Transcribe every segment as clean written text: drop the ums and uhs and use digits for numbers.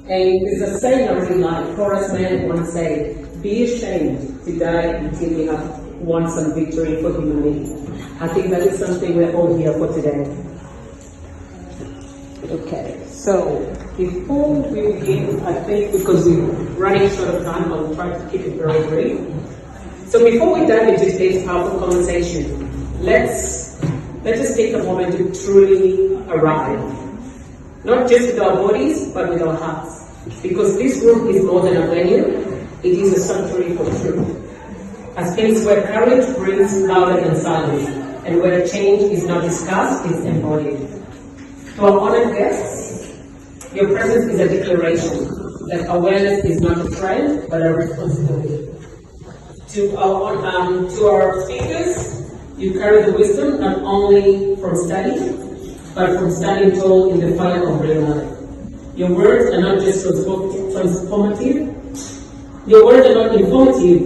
And there's a saying I really like. Horace Mann once said, "Be ashamed to die until you have won some victory for humanity." I think that is something we're all here for today. Okay, so before we begin, I think because we're running short of time, I'll try to keep it very brief. So before we dive into today's powerful conversation, let's just take a moment to truly arrive. Not just with our bodies, but with our hearts. Because this room is more than a venue, it is a sanctuary for truth. A space where courage brings louder than silence, and where change is not discussed, it's embodied. To our honored guests, your presence is a declaration that awareness is not a trend, but a responsibility. To our speakers, you carry the wisdom not only from study, but from standing tall in the fire of real life. Your words are not just transformative. Your words are not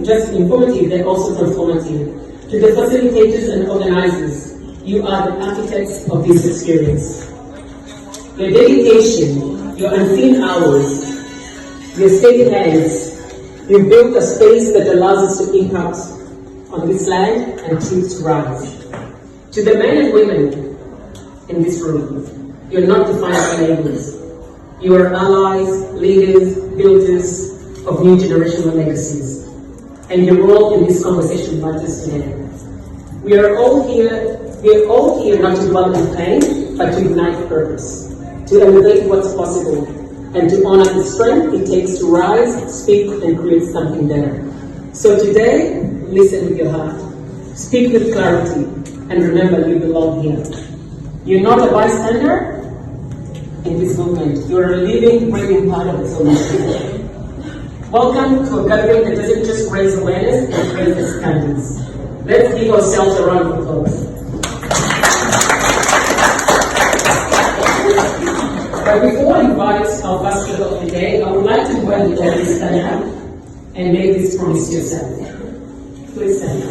just informative, they're also transformative. To the facilitators and organizers, you are the architects of this experience. Your dedication, your unseen hours, your steady hands, you've built a space that allows us to impact on this land and truth to rise. To the men and women in this room, you're not defined by labels. You are allies, leaders, builders of new generational legacies. And your role in this conversation matters today. We are all here not to dwell in pain, but to ignite purpose, to elevate what's possible, and to honor the strength it takes to rise, speak, and create something better. So today, listen with your heart, speak with clarity, and remember you belong here. You're not a bystander in this movement. You're a living, breathing part of the solution. Welcome to a gathering that doesn't just raise awareness, it raises standards. Let's give ourselves a round of applause. But before I invite our first speaker of the day, I would like to invite you all to stand up and make this promise to yourself. Please stand up.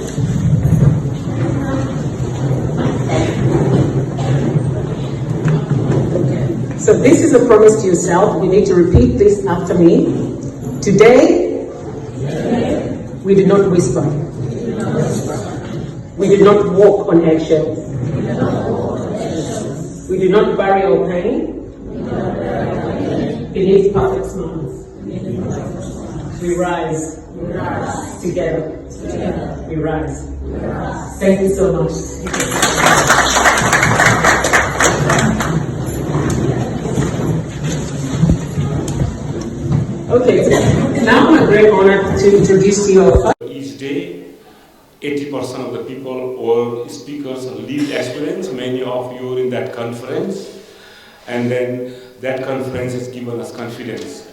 So this is a promise to yourself. You need to repeat this after me. Today, we did not whisper. We did not walk on eggshells. We did not bury our pain beneath perfect smiles. We rise. Together. We rise. Thank you so much. Okay, now I'm a great honor to introduce to you. Each day, 80% of the people or speakers have lived experience. Many of you are in that conference, and then that conference has given us confidence.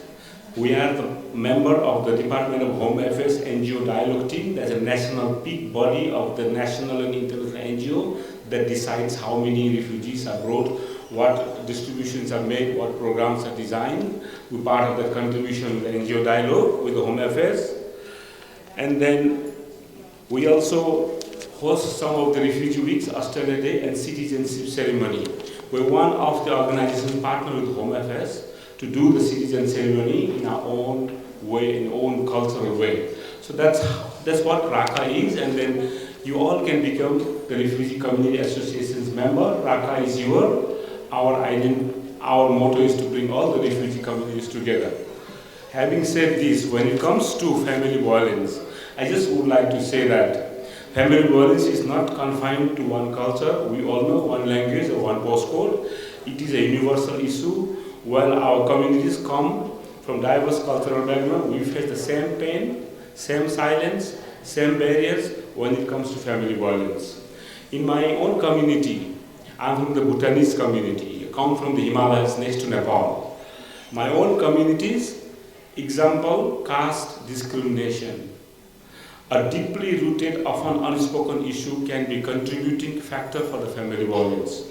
We are the member of the Department of Home Affairs NGO Dialogue Team. That's a national peak body of the national and international NGO that decides how many refugees are brought, what distributions are made, what programs are designed. We're part of that contribution with the NGO Dialogue, with the Home Affairs. And then we also host some of the Refugee Weeks, Australia Day, and Citizenship Ceremony. We're one of the organizations partnered with Home Affairs to do the citizen ceremony in our own way, in our own cultural way. So that's what RACA is, and then you all can become the Refugee Community Association's member. RACA is our motto is to bring all the refugee communities together. Having said this, when it comes to family violence, I just would like to say that family violence is not confined to one culture. We all know one language or one postcode. It is a universal issue. While our communities come from diverse cultural backgrounds, we face the same pain, same silence, same barriers when it comes to family violence. In my own community, I'm from the Bhutanese community. I come from the Himalayas next to Nepal. My own community's example, caste discrimination. A deeply rooted, often unspoken issue can be a contributing factor for the family violence.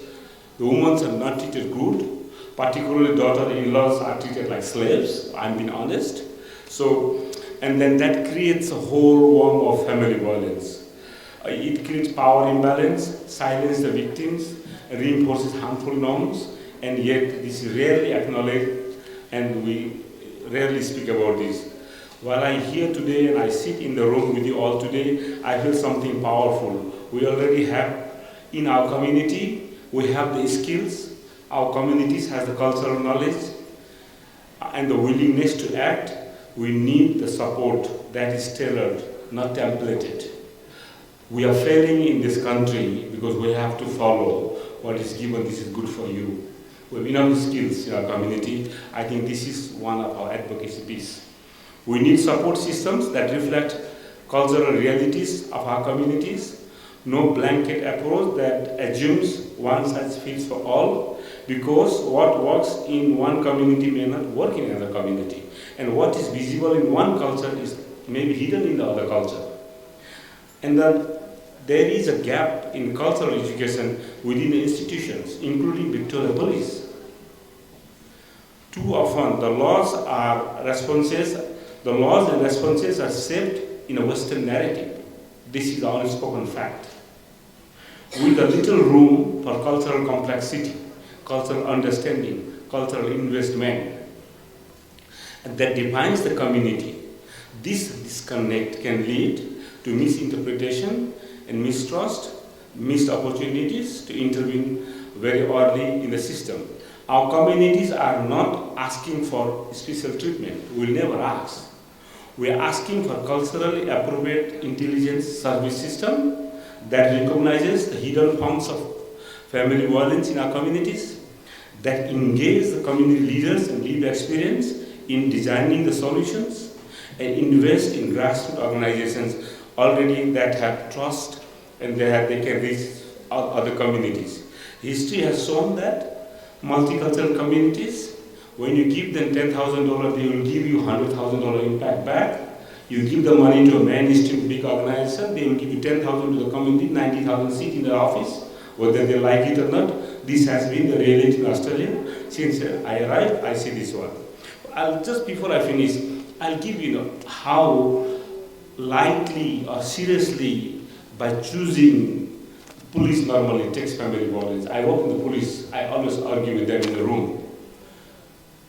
The women are not treated good, particularly daughter-in-laws are treated like slaves, I'm being honest. And then that creates a whole worm of family violence. It creates power imbalance, silences the victims, reinforces harmful norms, and yet this is rarely acknowledged, and we rarely speak about this. While I'm here today and I sit in the room with you all today, I feel something powerful. We already have in our community, we have the skills, our communities has the cultural knowledge and the willingness to act. We need the support that is tailored, not templated. We are failing in this country because we have to follow what is given, this is good for you. We have enough skills in our community. I think this is one of our advocacy pieces. We need support systems that reflect cultural realities of our communities. No blanket approach that assumes one size fits for all, because what works in one community may not work in another community. And what is visible in one culture is maybe hidden in the other culture. And that there is a gap in cultural education within the institutions, including Victoria Police. Too often, the laws and responses are shaped in a Western narrative. This is an unspoken fact. With a little room for cultural complexity, cultural understanding, cultural investment that defines the community, this disconnect can lead to misinterpretation and mistrust, missed opportunities to intervene very early in the system. Our communities are not asking for special treatment. We'll never ask. We are asking for culturally appropriate intelligence service system that recognizes the hidden forms of family violence in our communities, that engage the community leaders and lived experience in designing the solutions, and invest in grassroots organizations already that have trust and they can reach other communities. History has shown that multicultural communities, when you give them $10,000, they will give you $100,000 impact back. You give the money to a mainstream big organization, they will give you $10,000 to the community, 90,000 seats in the office, whether they like it or not. This has been the reality in Australia. Since I arrived, I see this one. Just before I finish, I'll give you how lightly or seriously by choosing police normally takes family violence. I work in the police, I always argue with them in the room.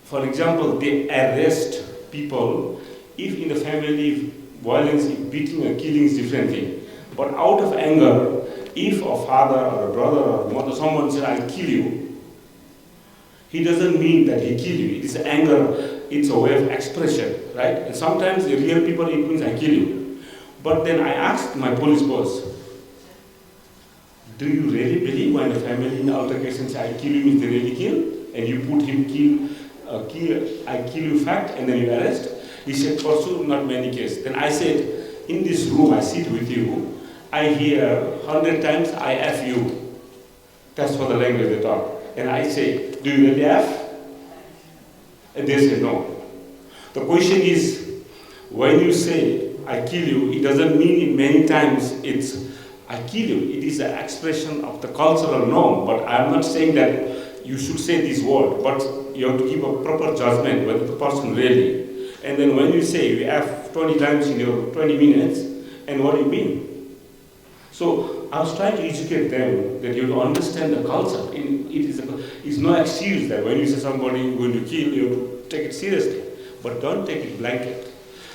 For example, they arrest people if in the family violence, if beating or killing is different thing. But out of anger, if a father or a brother or a mother, someone says, I'll kill you, he doesn't mean that he kill you. It is anger, it's a way of expression, right? And sometimes the real people, it means I kill you. But then I asked my police boss, do you really believe when a family in altercation says, I kill you, means they really kill? And you put him I kill you fact, and then you arrest? He said, for sure, not many cases. Then I said, in this room, I sit with you, I hear 100 times, I F you. That's for the language they talk. And I say, do you really F? And they say, no. The question is, when you say, I kill you, it doesn't mean in many times it's, I kill you. It is an expression of the cultural norm, but I'm not saying that you should say this word, but you have to give a proper judgment whether the person really. And then when you say you have 20 times in your 20 minutes, and what do you mean? So I was trying to educate them that you understand the culture. It's no excuse that when you say somebody is going to kill, you have to take it seriously, but don't take it blanket.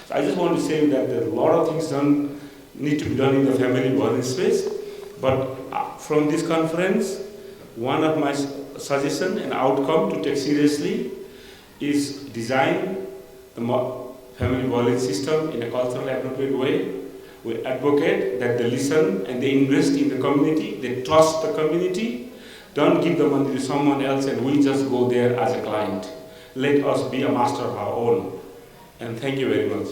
So I just want to say that there are a lot of things need to be done in the family violence space, but from this conference, one of my suggestions and outcome to take seriously is design the family violence system in a culturally appropriate way. We advocate that they listen and they invest in the community, they trust the community. Don't give the money to someone else and we just go there as a client. Let us be a master of our own. And thank you very much.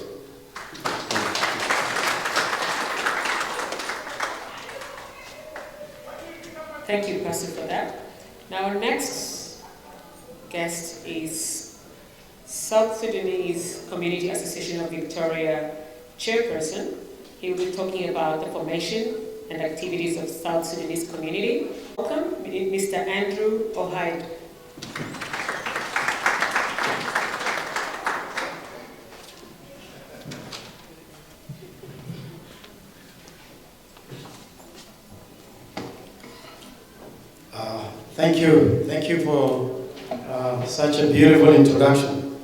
Thank you, Pastor, for that. Now, our next guest is South Sudanese Community Association of Victoria chairperson. He will be talking about the formation and activities of South Sudanese community. Welcome, Mr. Andrew O'Hyde. Thank you for such a beautiful introduction.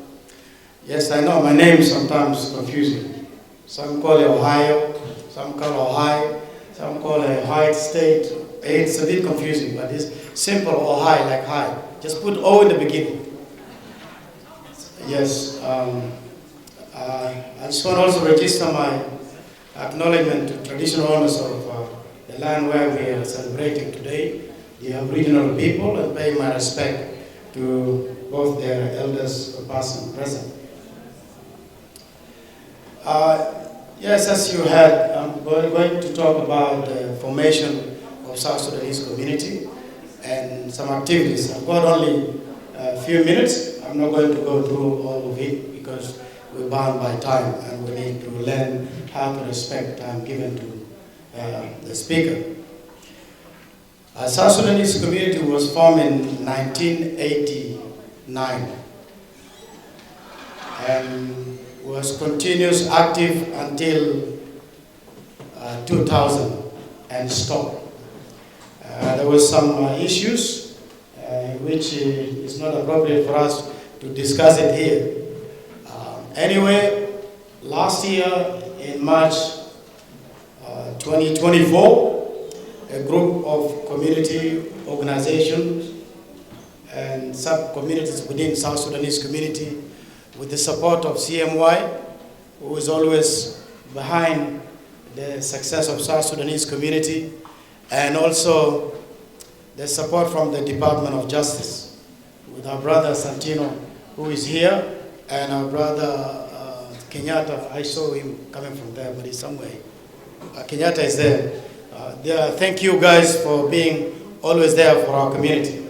Yes, I know my name is sometimes confusing. Some call it Ohio, some call Ohio, some call it Ohio State. It's a bit confusing, but it's simple Ohio, like high. Just put O in the beginning. Yes, I just want to also register my acknowledgement to traditional owners of the land where we are celebrating today, the Aboriginal people, and pay my respect to both their elders, past and present. Yes, as you heard, I'm going to talk about the formation of South Sudanese community and some activities. I've got only a few minutes. I'm not going to go through all of it because we're bound by time and we need to learn how to respect time given to the speaker. South Sudanese community was formed in 1989 and was continuous active until 2000 and stopped. There were some issues which is not appropriate for us to discuss it here. Anyway, last year in March 2024, a group of community organizations and sub-communities within South Sudanese community, with the support of CMY, who is always behind the success of South Sudanese community, and also the support from the Department of Justice, with our brother Santino, who is here, and our brother Kenyatta. I saw him coming from there, but he's somewhere. Kenyatta is there. Thank you guys for being always there for our community.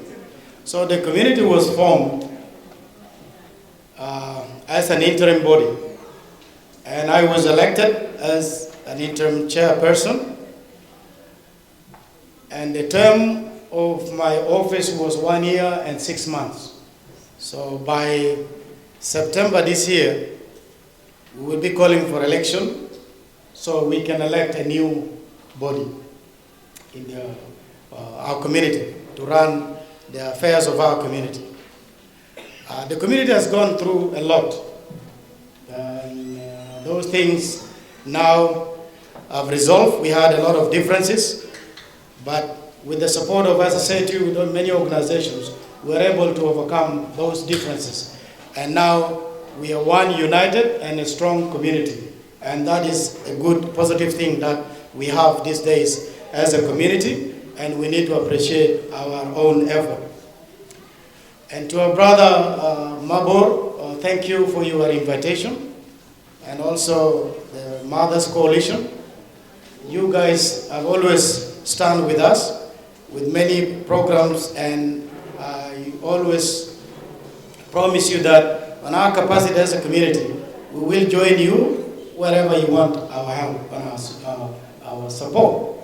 So the community was formed as an interim body, and I was elected as an interim chairperson, and the term of my office was 1 year and 6 months. So by September this year, we will be calling for election so we can elect a new body in our community to run the affairs of our community. The community has gone through a lot. Those things now have resolved. We had a lot of differences, but with the support of, as I said to you, many organizations, we were able to overcome those differences. And now we are one united and a strong community. And that is a good, positive thing that we have these days as a community, and we need to appreciate our own effort. And to our brother Mabor, thank you for your invitation, and also the Mothers Coalition. You guys have always stand with us with many programs, and I always promise you that on our capacity as a community, we will join you wherever you want our help and our support.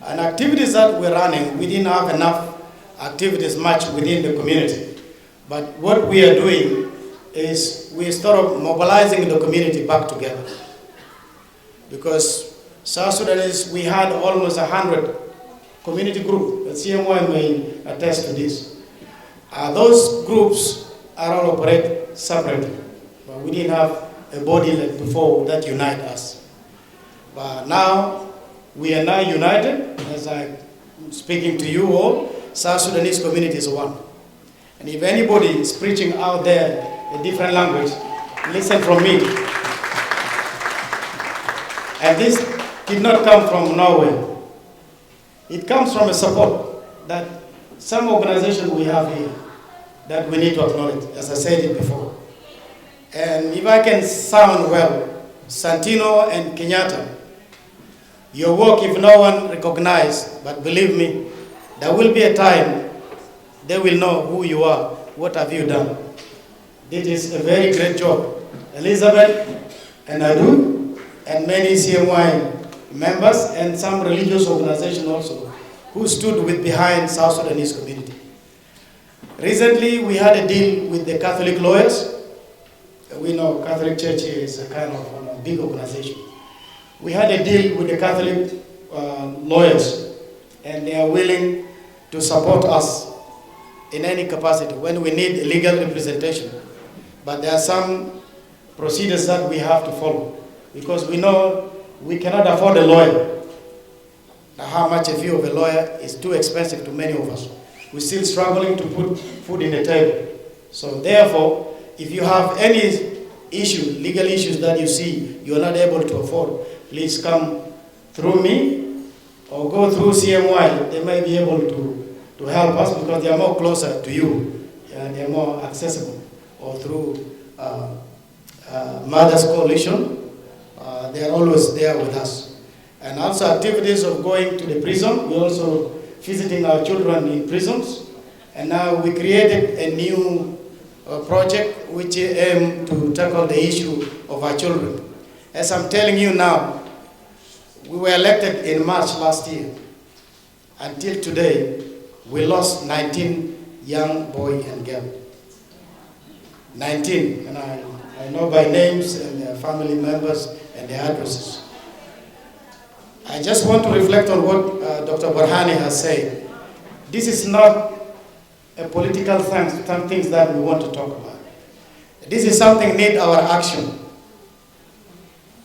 And activities that we're running, we didn't have enough activities much within the community. But what we are doing is we start mobilizing the community back together. Because South Sudanese, we had almost 100 community groups. The CMY may attest to this. Those groups are all operate separately. But we didn't have a body like before that unite us. But now, we are now united, as I'm speaking to you all. South Sudanese community is one. And if anybody is preaching out there a different language, listen from me. And this did not come from nowhere. It comes from a support that some organization we have here that we need to acknowledge, as I said it before. And if I can sound well, Santino and Kenyatta, your work, if no one recognized, but believe me, there will be a time they will know who you are, what have you done. This is a very great job. Elizabeth and Adu, and many CMY members, and some religious organizations also, who stood behind South Sudanese community. Recently, we had a deal with the Catholic lawyers. We know Catholic Church is a kind of a big organization. We had a deal with the Catholic lawyers, and they are willing to support us in any capacity when we need legal representation. but there are some procedures that we have to follow because we know we cannot afford a lawyer. Now, how much a fee of a lawyer is too expensive to many of us. We're still struggling to put food in the table. So therefore, if you have any issue, legal issues that you see you're not able to afford, please come through me or go through CMY. They may be able to help us because they are more closer to you and they are more accessible. Or through Mothers Coalition, they are always there with us. And also activities of going to the prison. We're also visiting our children in prisons. And now we created a new project which aims to tackle the issue of our children. As I'm telling you now, we were elected in March last year. Until today, we lost 19 young boys and girls. 19, and I know by names and their family members and their addresses. I just want to reflect on what Dr. Barhani has said. This is not a political thing, some things that we want to talk about. This is something need our action.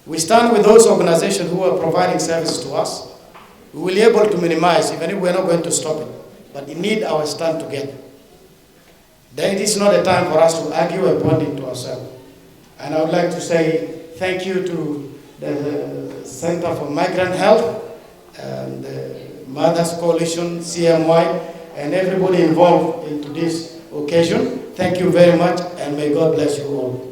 We stand with those organizations who are providing services to us. We will be able to minimize, even if we're not going to stop it, but we need our stand together. That is not a time for us to argue and point to ourselves. And I would like to say thank you to the Center for Migrant Health, and the Mothers Coalition, CMY, and everybody involved into this occasion. Thank you very much, and may God bless you all.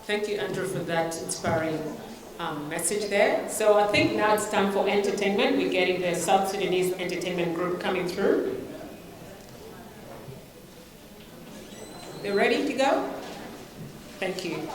Thank you, Andrew, for that inspiring message there. So I think now it's time for entertainment. We're getting the South Sudanese entertainment group coming through. They're ready to go? Thank you.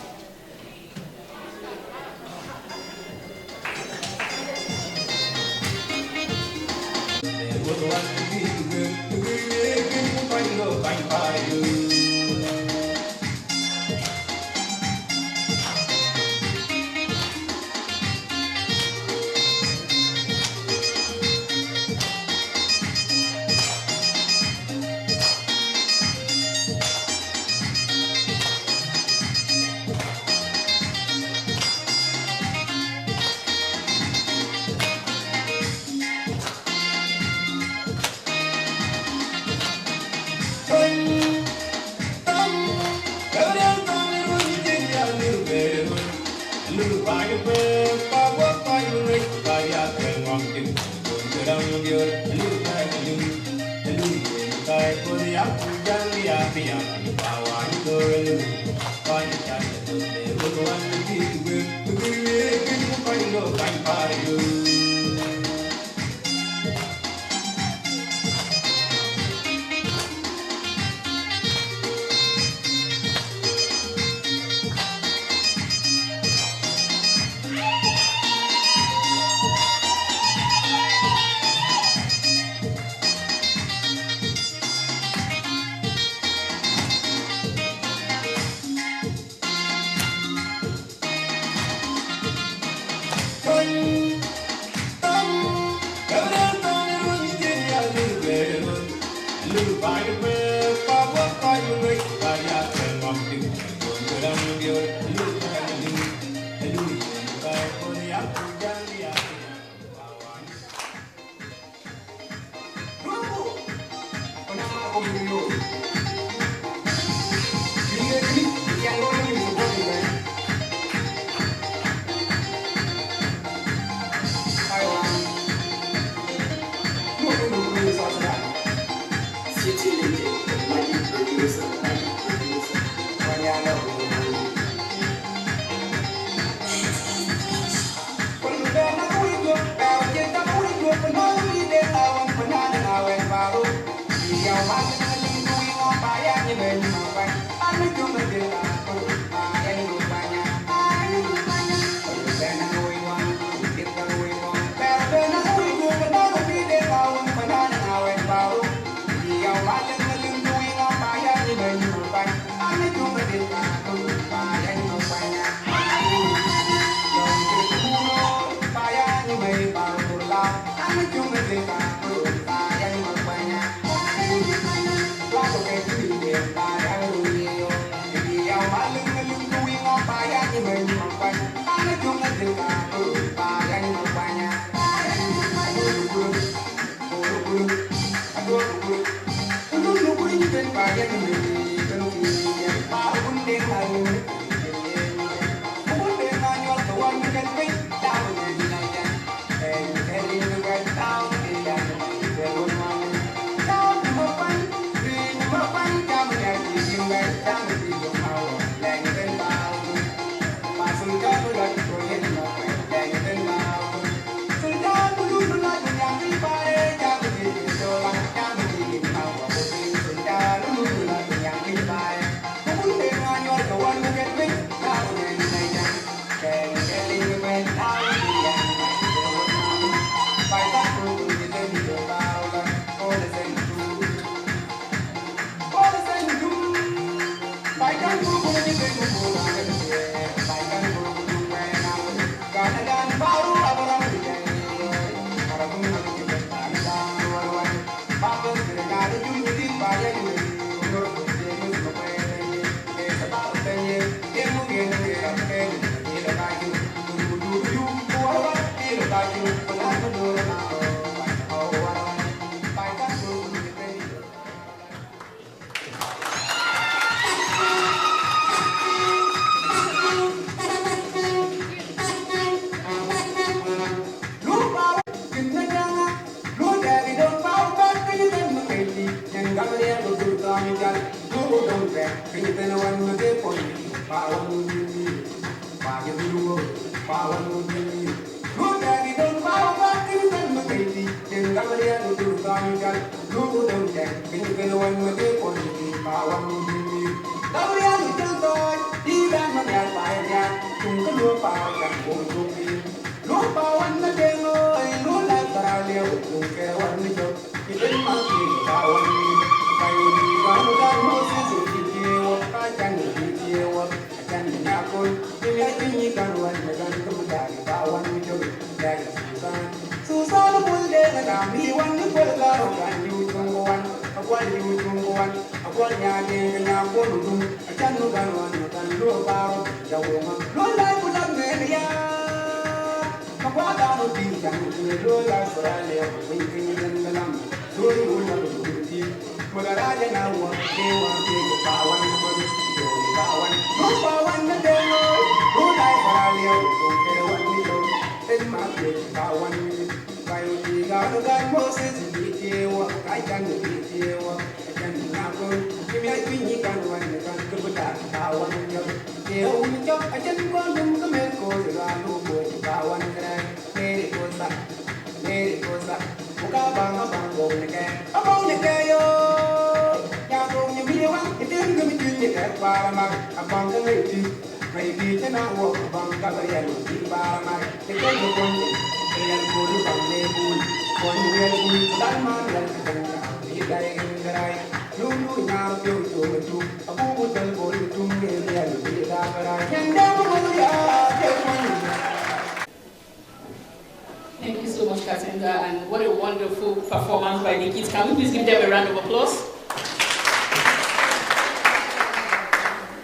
Thank you so much, Katinga, and what a wonderful performance by the kids. Can we please give them a round of applause?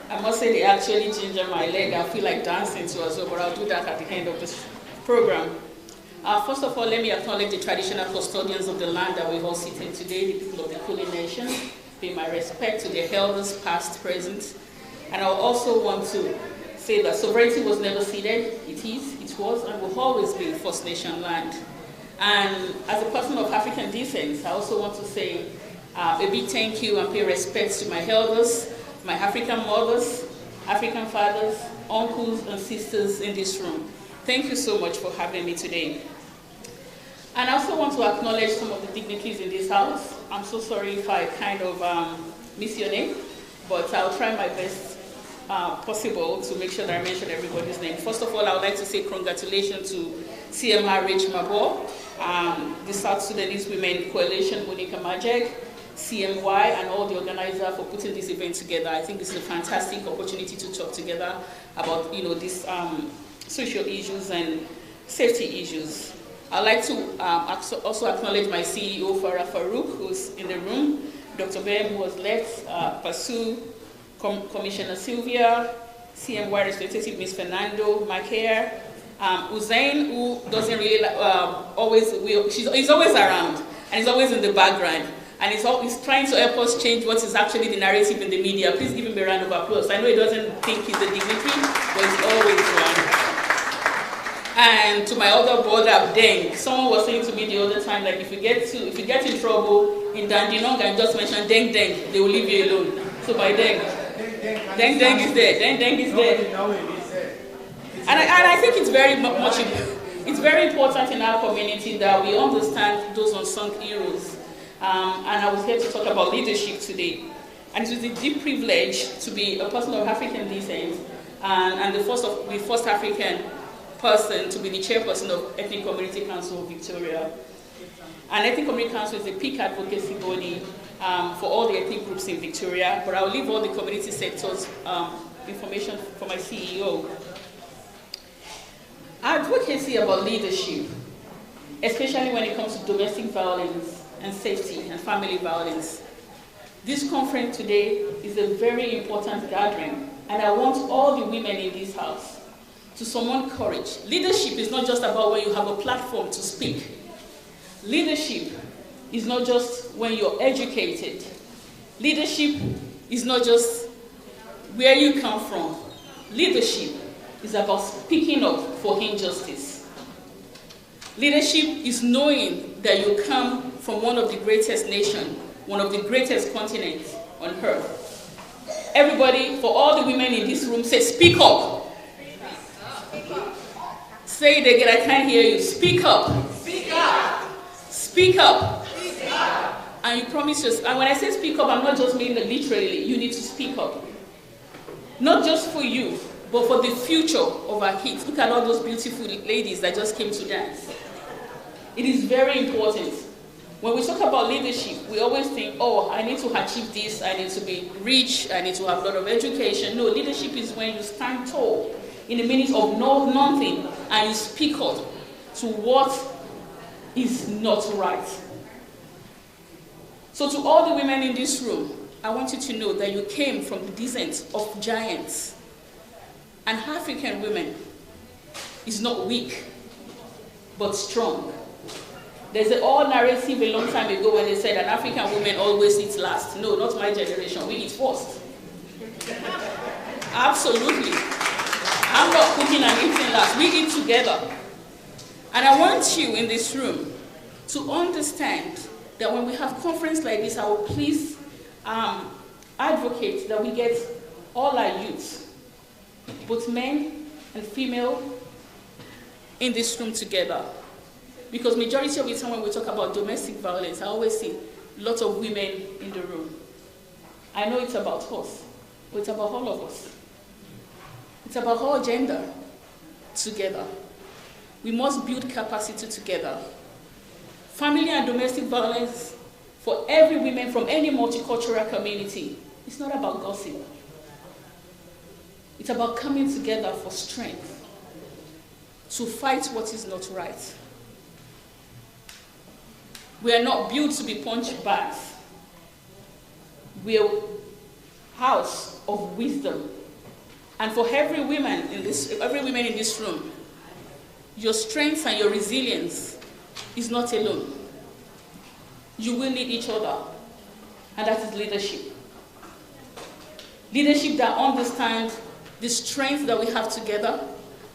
I must say they actually ginger my leg. I feel like dancing too as well, but I'll do that at the end of this program. First of all, let me acknowledge the traditional custodians of the land that we all sit in today, the people of the Kulin Nation. Pay my respect to their elders, past, present. And I also want to say that sovereignty was never ceded. It is, it was, and will always be First Nation land. And as a person of African descent, I also want to say a big thank you and pay respects to my elders, my African mothers, African fathers, uncles, and sisters in this room. Thank you so much for having me today. And I also want to acknowledge some of the dignitaries in this house. I'm so sorry if I kind of miss your name, but I'll try my best possible to make sure that I mention everybody's name. First of all, I would like to say congratulations to CMRH Mabo, the South Sudanese Women Coalition, Monica Majek, CMY, and all the organizers for putting this event together. I think this is a fantastic opportunity to talk together about, these social issues and safety issues. I'd like to also acknowledge my CEO, Farah Farouk, who's in the room, Dr. Ben, who was left, Pasu, Commissioner Sylvia, CMY representative Ms. Fernando, Macaire, Uzain, who doesn't really he's always around and he's always in the background. And he's trying to help us change what is actually the narrative in the media. Please give him a round of applause. I know he doesn't think he's a dignitary, but he's always one. And to my other brother, Deng, someone was saying to me the other time, like if you get in trouble in Dandenong and just mention Deng, they will leave you alone. So by Deng is there. Deng is there. And I think it's it's very important in our community that we understand those unsung heroes. And I was here to talk about leadership today. And it was a deep privilege to be a person of African descent and the first African person to be the chairperson of Ethnic Community Council of Victoria. And Ethnic Community Council is a peak advocacy body for all the ethnic groups in Victoria, but I'll leave all the community sectors information for my CEO. Advocacy about leadership, especially when it comes to domestic violence and safety and family violence. This conference today is a very important gathering, and I want all the women in this house to summon courage. Leadership is not just about when you have a platform to speak. Leadership is not just when you're educated. Leadership is not just where you come from. Leadership is about speaking up for injustice. Leadership is knowing that you come from one of the greatest nations, one of the greatest continents on earth. Everybody, for all the women in this room, say, speak up. Say it again, I can't hear you. Speak up. Speak up. Speak up. Speak up. And you promise us, and when I say speak up, I'm not just meaning it literally. You need to speak up. Not just for you, but for the future of our kids. Look at all those beautiful ladies that just came to dance. It is very important. When we talk about leadership, we always think, oh, I need to achieve this, I need to be rich, I need to have a lot of education. No, leadership is when you stand tall in the minutes of nothing and you speak up to what is not right. So to all the women in this room, I want you to know that you came from the descent of giants. And African women is not weak, but strong. There's an old narrative a long time ago when they said an African woman always eats last. No, not my generation, we eat first. Absolutely. I'm not cooking and eating last, we eat together. And I want you in this room to understand that when we have conference like this, I will please advocate that we get all our youth, both men and female, in this room together. Because majority of the time when we talk about domestic violence, I always see lots of women in the room. I know it's about us, but it's about all of us. It's about all gender together. We must build capacity together. Family and domestic violence for every woman from any multicultural community, it's not about gossip. It's about coming together for strength to fight what is not right. We are not built to be punch bags. We are a house of wisdom. And for every woman in this room, your strength and your resilience is not alone. You will need each other, and that is leadership. Leadership that understands the strength that we have together,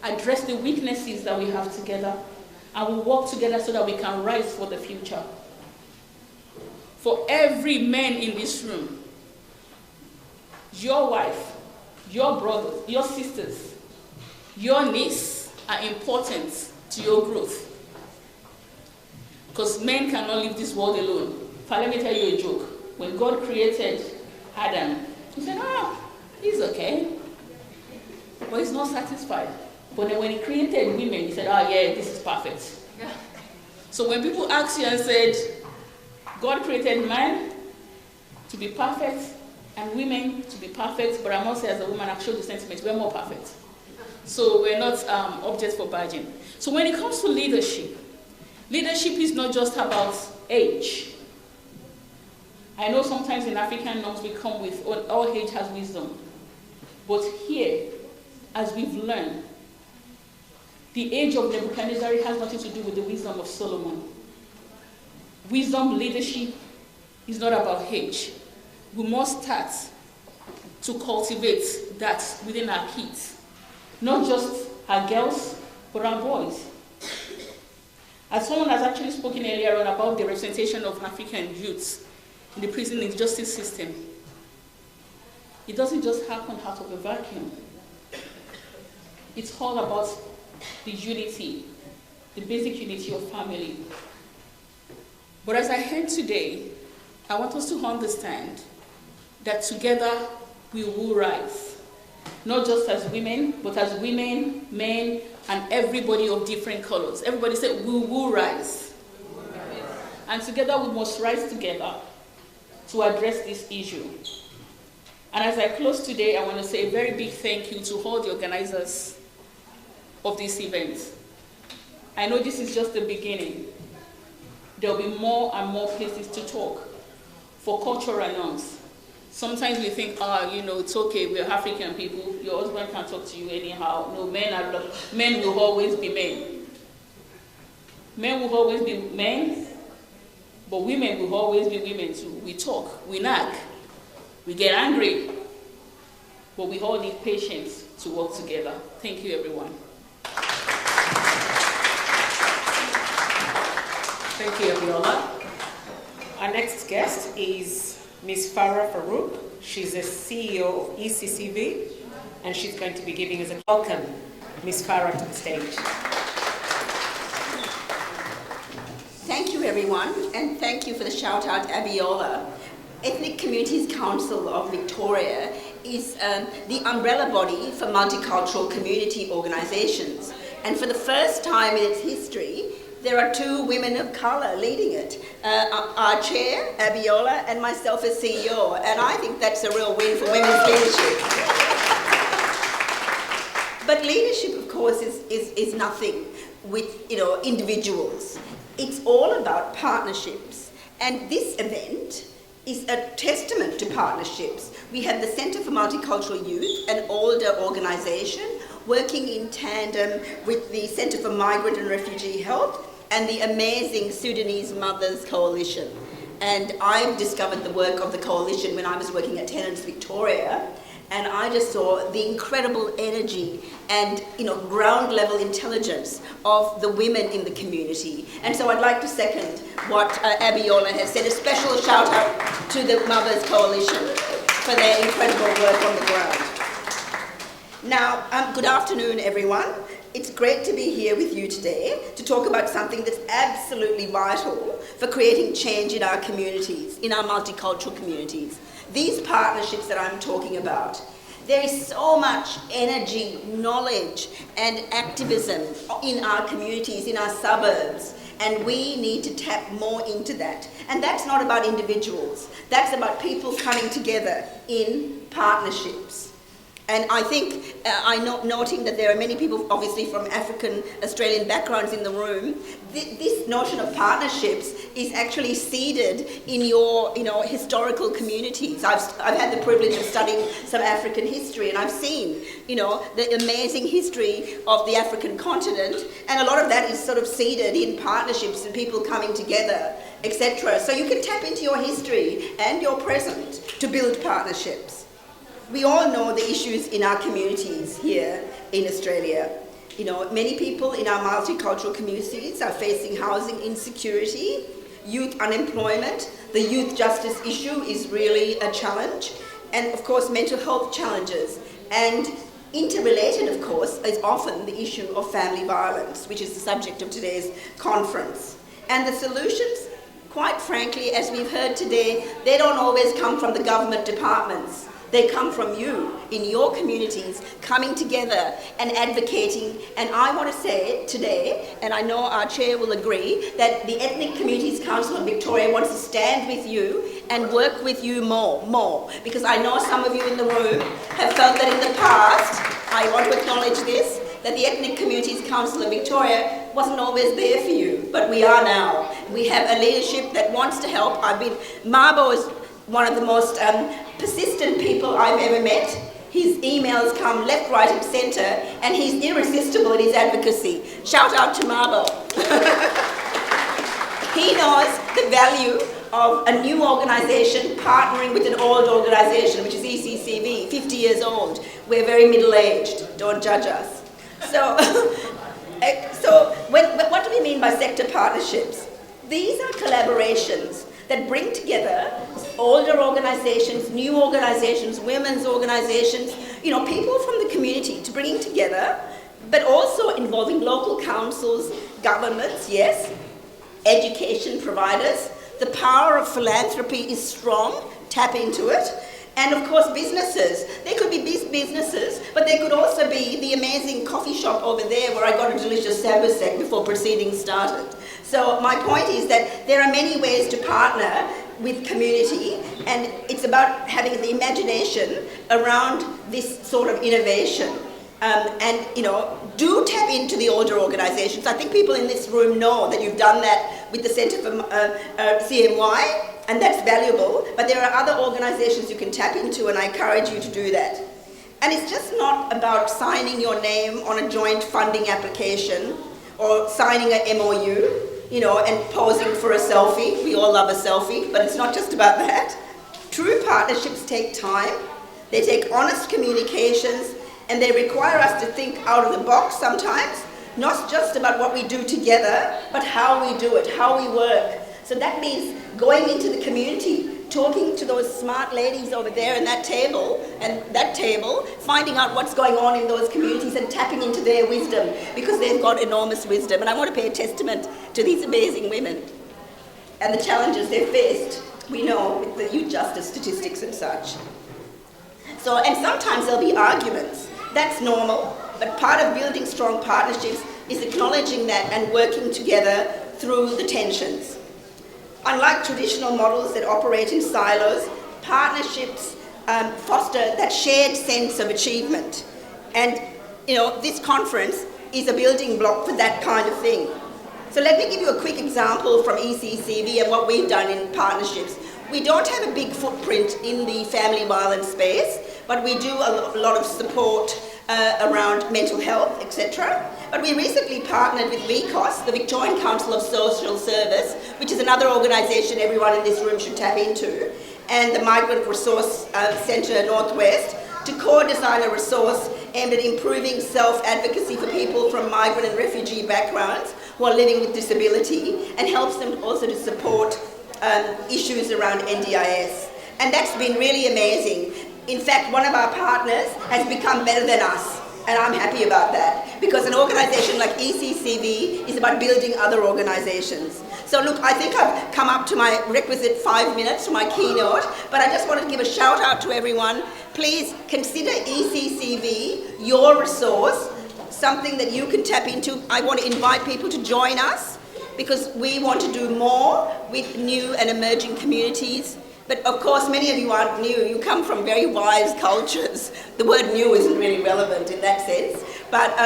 address the weaknesses that we have together, and we work together so that we can rise for the future. For every man in this room, your wife, your brothers, your sisters, your niece are important to your growth. Because men cannot leave this world alone. Let me tell you a joke. When God created Adam, he said, he's okay. But he's not satisfied. But then when he created women, he said, yeah, this is perfect. Yeah. So when people ask you and said, God created man to be perfect and women to be perfect, but I must say as a woman, I've shown the sentiment, we're more perfect. So we're not objects for badging. So when it comes to leadership, leadership is not just about age. I know sometimes in African norms we come with, all age has wisdom. But here, as we've learned, the age of Nebuchadnezzar has nothing to do with the wisdom of Solomon. Wisdom, leadership It's not about age. We must start to cultivate that within our kids, not just our girls, but our boys. As someone has actually spoken earlier on about the representation of African youths in the prison and justice system, it doesn't just happen out of a vacuum. It's all about the unity, the basic unity of family. But as I heard today, I want us to understand that together we will rise. Not just as women, but as women, men, and everybody of different colors. Everybody said, we will rise. And together we must rise together to address this issue. And as I close today, I want to say a very big thank you to all the organizers of this event. I know this is just the beginning. There will be more and more places to talk for cultural norms. Sometimes we think, it's okay, we're African people, your husband can talk to you anyhow. No, men will always be men. Men will always be men, but women will always be women too. We talk, we nag, we get angry, but we all need patience to work together. Thank you, everyone. Thank you, Abiola. Our next guest is Ms. Farah Farouk. She's the CEO of ECCV, and she's going to be giving us a welcome. Ms. Farah to the stage. Thank you, everyone, and thank you for the shout out, Abiola. Ethnic Communities Council of Victoria is the umbrella body for multicultural community organisations, and for the first time in its history, there are 2 women of colour leading it. Our chair, Abiola, and myself as CEO, and I think that's a real win for women's leadership. But leadership, of course, is nothing with individuals. It's all about partnerships, and this event is a testament to partnerships. We have the Centre for Multicultural Youth, an older organisation, working in tandem with the Centre for Migrant and Refugee Health and the amazing Sudanese Mothers Coalition. And I've discovered the work of the coalition when I was working at Tenants Victoria, and I just saw the incredible energy and ground level intelligence of the women in the community. And so I'd like to second what Abiola has said, a special shout out to the Mothers Coalition for their incredible work on the ground. Now, good afternoon, everyone. It's great to be here with you today to talk about something that's absolutely vital for creating change in our communities, in our multicultural communities. These partnerships that I'm talking about, there is so much energy, knowledge, and activism in our communities, in our suburbs, and we need to tap more into that. And that's not about individuals. That's about people coming together in partnerships. And I think, noting that there are many people obviously from African Australian backgrounds in the room, this notion of partnerships is actually seeded in your historical communities. I've had the privilege of studying some African history, and I've seen the amazing history of the African continent, and a lot of that is sort of seeded in partnerships and people coming together, etc. So you can tap into your history and your present to build partnerships. We all know the issues in our communities here in Australia. Many people in our multicultural communities are facing housing insecurity, youth unemployment. The youth justice issue is really a challenge, and of course mental health challenges. And interrelated, of course, is often the issue of family violence, which is the subject of today's conference. And the solutions, quite frankly, as we've heard today, they don't always come from the government departments. They come from you, in your communities, coming together and advocating. And I want to say today, and I know our chair will agree, that the Ethnic Communities Council of Victoria wants to stand with you and work with you more. Because I know some of you in the room have felt that in the past, I want to acknowledge this, that the Ethnic Communities Council of Victoria wasn't always there for you, but we are now. We have a leadership that wants to help. Mabo is one of the most persistent people I've ever met. His emails come left, right, and centre, and he's irresistible in his advocacy. Shout out to Mabo. He knows the value of a new organisation partnering with an old organisation, which is ECCV, 50 years old. We're very middle-aged, don't judge us. So, what do we mean by sector partnerships? These are collaborations that bring together older organisations, new organisations, women's organisations, people from the community to bring together, but also involving local councils, governments, yes, education providers. The power of philanthropy is strong, tap into it. And of course businesses. They could be businesses, but they could also be the amazing coffee shop over there where I got a delicious sabusek before proceedings started. So my point is that there are many ways to partner with community, and it's about having the imagination around this sort of innovation. Do tap into the older organisations. I think people in this room know that you've done that with the Centre for CMY, and that's valuable, but there are other organisations you can tap into, and I encourage you to do that. And it's just not about signing your name on a joint funding application or signing an MOU, and posing for a selfie. We all love a selfie, but it's not just about that. True partnerships take time, they take honest communications, and they require us to think out of the box sometimes, not just about what we do together, but how we do it, how we work. So that means going into the community, talking to those smart ladies over there in that table, finding out what's going on in those communities and tapping into their wisdom, because they've got enormous wisdom. And I want to pay a testament to these amazing women and the challenges they've faced, we know, with the youth justice statistics and such. So, and sometimes there'll be arguments. That's normal, but part of building strong partnerships is acknowledging that and working together through the tensions. Unlike traditional models that operate in silos, partnerships foster that shared sense of achievement. And, this conference is a building block for that kind of thing. So let me give you a quick example from ECCV and what we've done in partnerships. We don't have a big footprint in the family violence space, but we do a lot of support around mental health, etc. But we recently partnered with VCOS, the Victorian Council of Social Service, which is another organisation everyone in this room should tap into, and the Migrant Resource Centre Northwest, to co-design a resource aimed at improving self-advocacy for people from migrant and refugee backgrounds who are living with disability, and helps them also to support issues around NDIS. And that's been really amazing. In fact, one of our partners has become better than us, and I'm happy about that, because an organisation like ECCV is about building other organisations. So look, I think I've come up to my requisite 5 minutes for my keynote, but I just wanted to give a shout out to everyone. Please consider ECCV your resource, something that you can tap into. I want to invite people to join us, because we want to do more with new and emerging communities. But of course, many of you aren't new. You come from very wise cultures. The word new isn't really relevant in that sense. But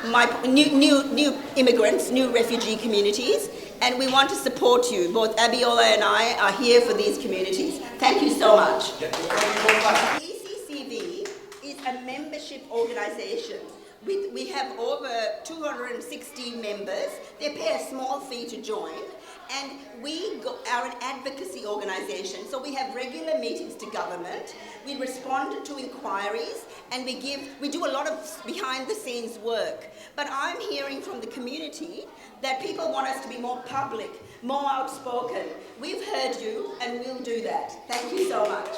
my new immigrants, new refugee communities, and we want to support you. Both Abiola and I are here for these communities. Thank you so much. ECCV is a membership organisation. We have over 260 members. They pay a small fee to join. And we are an advocacy organisation, so we have regular meetings to government, we respond to inquiries, and we do a lot of behind-the-scenes work. But I'm hearing from the community that people want us to be more public, more outspoken. We've heard you, and we'll do that. Thank you so much.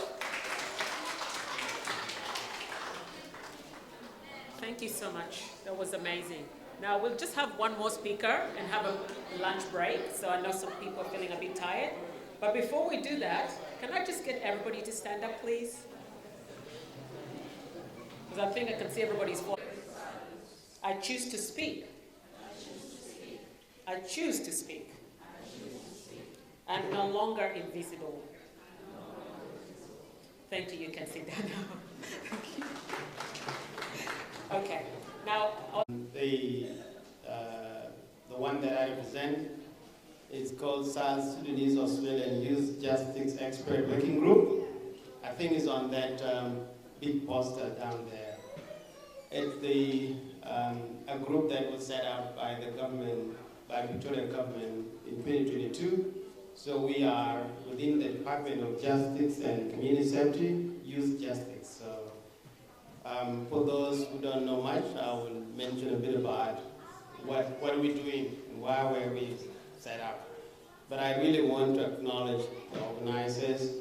Thank you so much. That was amazing. Now we'll just have one more speaker and have a lunch break. So I know some people are feeling a bit tired. But before we do that, can I just get everybody to stand up, please? Because I think I can see everybody's voice. I choose to speak. I choose to speak. I'm no longer invisible. Thank you. You can sit down now. Okay. Now, the one that I represent is called Sudanese Australian Youth Justice Expert Working Group. I think it's on that big poster down there. It's a group that was set up by the government, by Victorian government in 2022, So we are within the Department of Justice and Community Safety, Youth Justice. So for those who don't know much, I will mention a bit about what are we doing and why were we set up. But I really want to acknowledge the organizers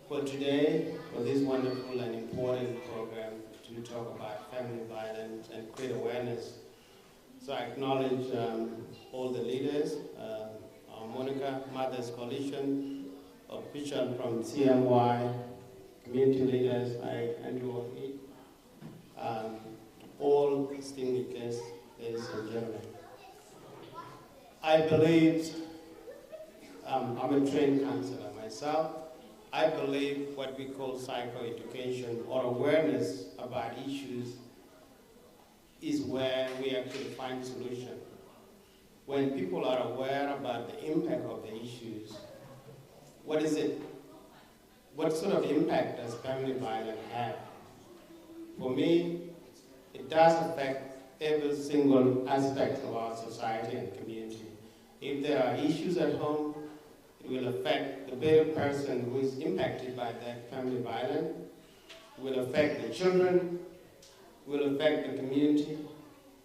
for today, for this wonderful and important program to talk about family violence and create awareness. So I acknowledge all the leaders, our Monica Mothers Coalition, official from CMY, community leaders like Andrew, all distinguished guests, ladies and gentlemen. I believe, I'm a trained counselor myself. I believe what we call psychoeducation or awareness about issues is where we actually find solution. When people are aware about the impact of the issues, what is it? What sort of impact does family violence have? For me, it does affect every single aspect of our society and community. If there are issues at home, it will affect the very person who is impacted by that family violence, will affect the children, will affect the community,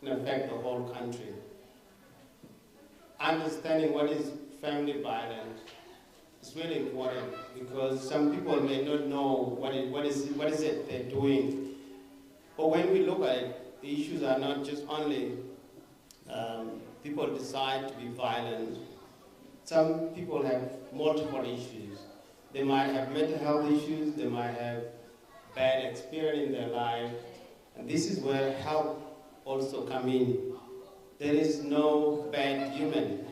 and affect the whole country. Understanding what is family violence is really important because some people may not know what is it they're doing. But when we look at it, the issues are not just only people decide to be violent. Some people have multiple issues. They might have mental health issues, they might have bad experience in their life, and this is where help also come in. There is no bad human.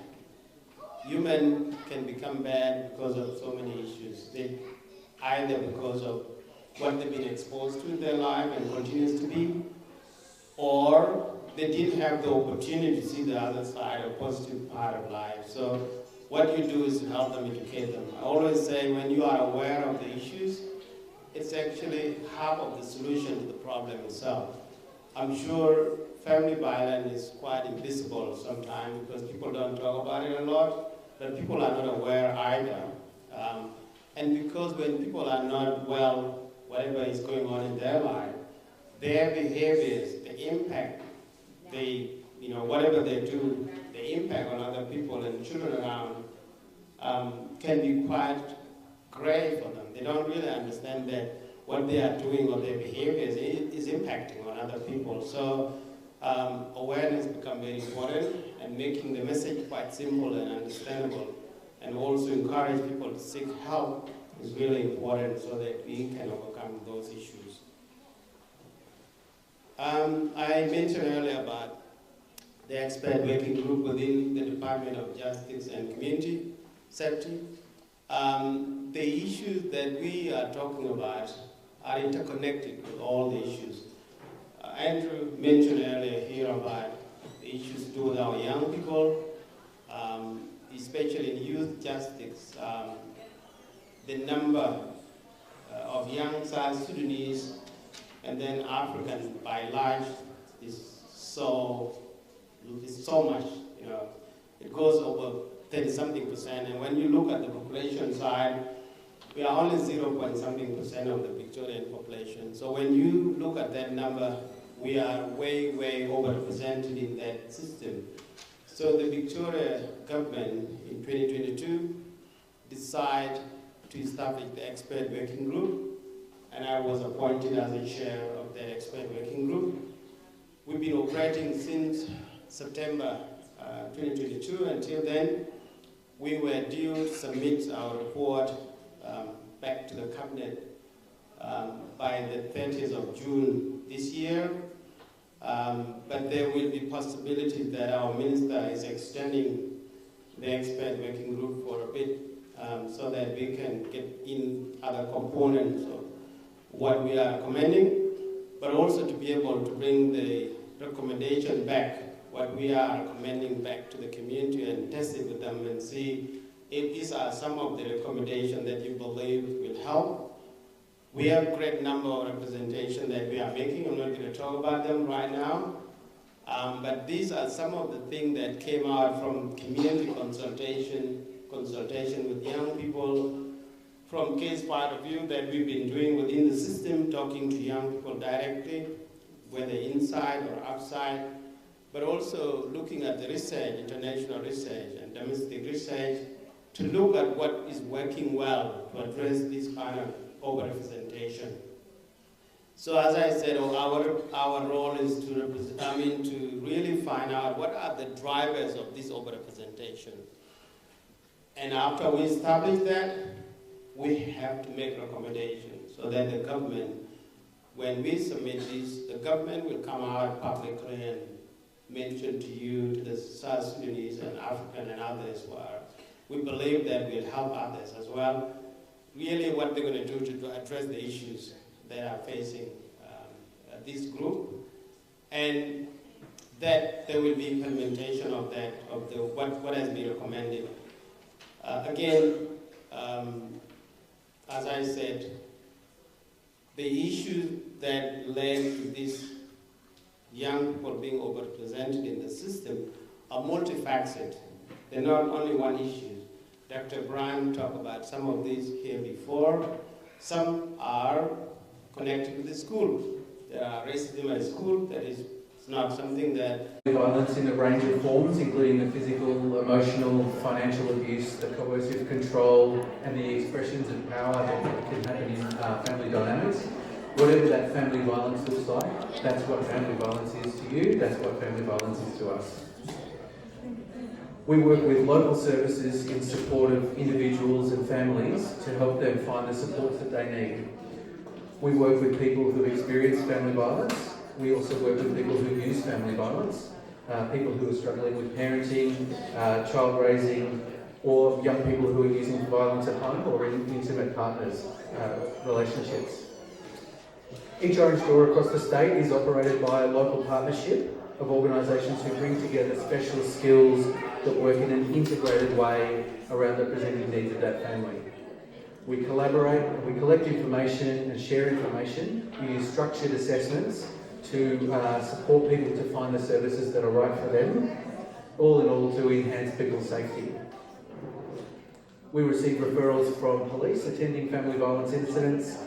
Human can become bad because of so many issues. Either because of what they've been exposed to in their life and continues to be, or they didn't have the opportunity to see the other side or positive part of life. So what you do is to help them, educate them. I always say when you are aware of the issues, it's actually half of the solution to the problem itself. I'm sure family violence is quite invisible sometimes because people don't talk about it a lot, but people are not aware either. And because when people are not well, whatever is going on in their life, their behaviors, the impact, whatever they do, the impact on other people and children around can be quite grave for them. They don't really understand that what they are doing or their behaviors is impacting on other people. So awareness becomes very important, and making the message quite simple and understandable, and also encourage people to seek help is really important so that we can overcome those issues. I mentioned earlier about the expert working group within the Department of Justice and Community Safety. The issues that we are talking about are interconnected with all the issues. Andrew mentioned earlier here about the issues to do with our young people, especially in youth justice. The number of young South Sudanese and then African by large is so much, it goes over 30-something%, and when you look at the population side, we are only 0.something% of the Victorian population. So when you look at that number, we are way, way overrepresented in that system. So the Victoria government in 2022 decided to establish the expert working group, and I was appointed as the chair of the expert working group. We've been operating since September 2022. Until then, we were due to submit our report back to the cabinet by the 30th of June this year. But there will be possibility that our minister is extending the expert working group for a bit so that we can get in other components of what we are recommending, but also to be able to bring the recommendation back, what we are recommending back to the community, and test it with them and see if these are some of the recommendations that you believe will help. We have a great number of representation that we are making. I'm not going to talk about them right now, but these are some of the things that came out from community consultation consultation with young people, from case point of view that we've been doing within the system, talking to young people directly, whether inside or outside, but also looking at the research, international research and domestic research, to look at what is working well to address this kind of overrepresentation. So as I said, our role is to really find out what are the drivers of this overrepresentation. And after we establish that, we have to make recommendations so that the government, when we submit this, the government will come out publicly and mention to you, to the South Sudanese and African and others who are, we believe that will help others as well, really what they're going to do to address the issues that are facing this group, and that there will be implementation of that, of what has been recommended. Again, as I said, the issues that led to this young people being overrepresented in the system are multifaceted. They're not only one issue. Dr. Brian talked about some of these here before. Some are connected with the school. There are racism at school that is not something that... Violence in a range of forms, including the physical, emotional, financial abuse, the coercive control, and the expressions of power that can happen in family dynamics. Whatever that family violence looks like, that's what family violence is to you, that's what family violence is to us. We work with local services in support of individuals and families to help them find the supports that they need. We work with people who experience family violence. We also work with people who use family violence, people who are struggling with parenting, child raising, or young people who are using violence at home or in intimate partners, relationships. Each Orange Door across the state is operated by a local partnership of organisations who bring together specialist skills that work in an integrated way around representing needs of that family. We collaborate, we collect information and share information. We use structured assessments to support people to find the services that are right for them, all in all to enhance people's safety. We receive referrals from police attending family violence incidents.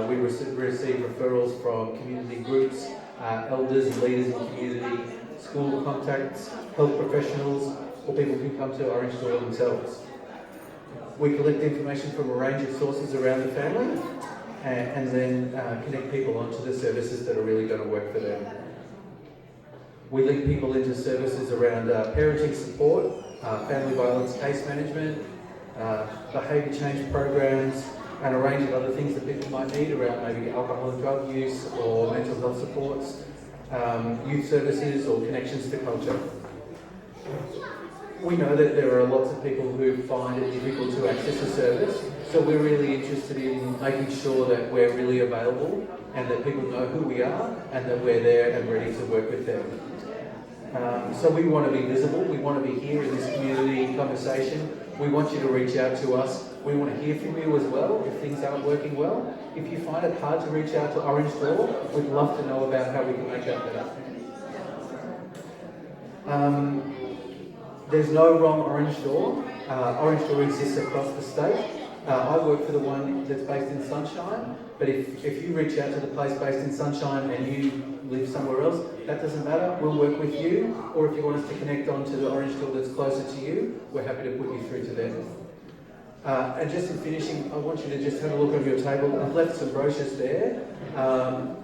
We receive referrals from community groups, elders and leaders in the community, school contacts, health professionals, or people who come to Orange Door themselves. We collect information from a range of sources around the family and then connect people onto the services that are really going to work for them. We link people into services around parenting support, family violence case management, behaviour change programs, and a range of other things that people might need around maybe alcohol and drug use or mental health supports, youth services or connections to culture. We know that there are lots of people who find it difficult to access a service, so we're really interested in making sure that we're really available and that people know who we are and that we're there and ready to work with them. So we want to be visible, we want to be here in this community conversation. We want you to reach out to us. We want to hear from you as well if things aren't working well. If you find it hard to reach out to Orange Door, we'd love to know about how we can make that better. There's no wrong Orange Door. Orange Door exists across the state. I work for the one that's based in Sunshine, but if you reach out to the place based in Sunshine and you live somewhere else, that doesn't matter. We'll work with you, or if you want us to connect on to the Orange Door that's closer to you, we're happy to put you through to them. And just in finishing, I want you to just have a look on your table. I've left some brochures there.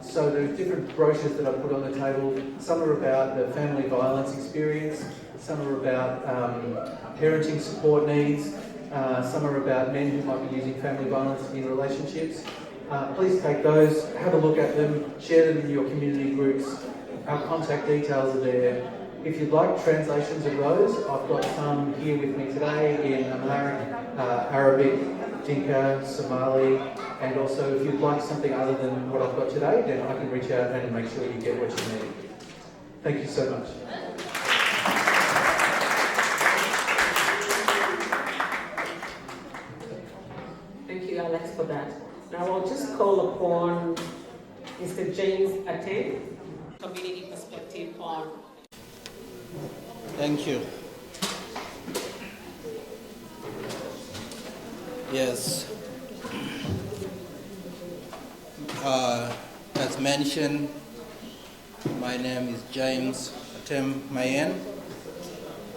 So there's different brochures that I've put on the table. Some are about the family violence experience. Some are about parenting support needs. Some are about men who might be using family violence in relationships. Please take those, have a look at them, share them in your community groups. Our contact details are there. If you'd like translations of those, I've got some here with me today in Amharic, Arabic, Dinka, Somali, and also if you'd like something other than what I've got today, then I can reach out and make sure you get what you need. Thank you so much. Thank you, Alex, for that. Now I'll just call upon Mr. James Ateng, community perspective on. Thank you. Yes. As mentioned, my name is James Atem Mayen.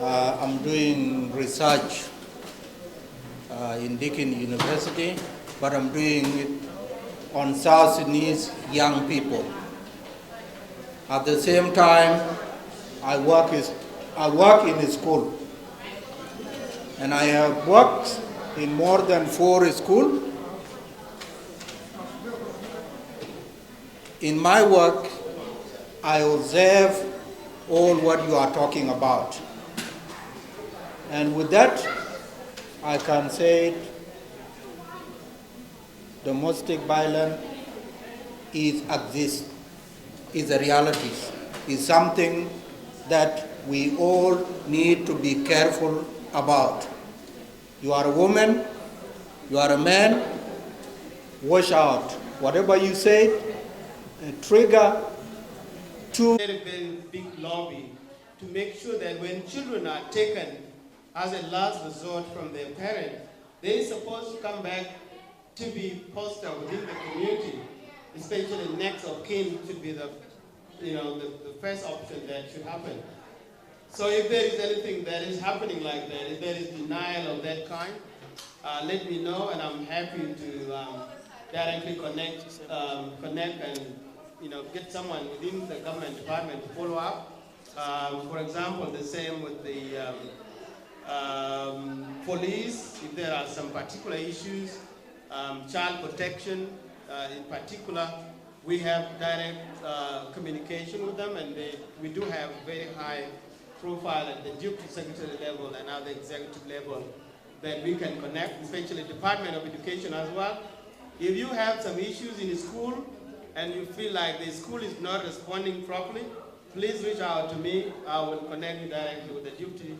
I'm doing research in Deakin University, but I'm doing it on South Sudanese young people. At the same time, I work in a school, and I have worked in more than 4 schools. In my work, I observe all what you are talking about. And with that, I can say domestic violence exists, is a reality, is something that we all need to be careful about. You are a woman, you are a man, watch out. Whatever you say, trigger to very big lobby to make sure that when children are taken as a last resort from their parents, they're supposed to come back to be fostered within the community, especially next of kin should be the first option that should happen. So if there is anything that is happening like that, if there is denial of that kind, let me know, and I'm happy to directly connect and get someone within the government department to follow up. For example, the same with the police, if there are some particular issues, child protection in particular, we have direct communication with them, and we do have very high profile at the deputy secretary level and at the executive level that we can connect, especially Department of Education as well. If you have some issues in the school and you feel like the school is not responding properly, please reach out to me. I will connect you directly with the deputy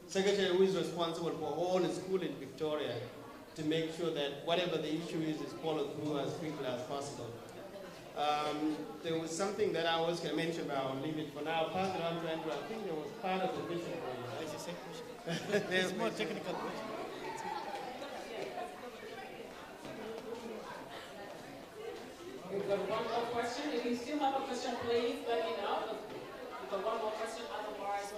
secretary who is responsible for all the schools in Victoria to make sure that whatever the issue is followed through as quickly as possible. There was something that I was going to mention, but I'll leave it for now. I'll pass it on to Andrew. I think there was part of the vision for you. It's more technical question. We've got one more question. If you still have a question, please let me know. We've got one more question, otherwise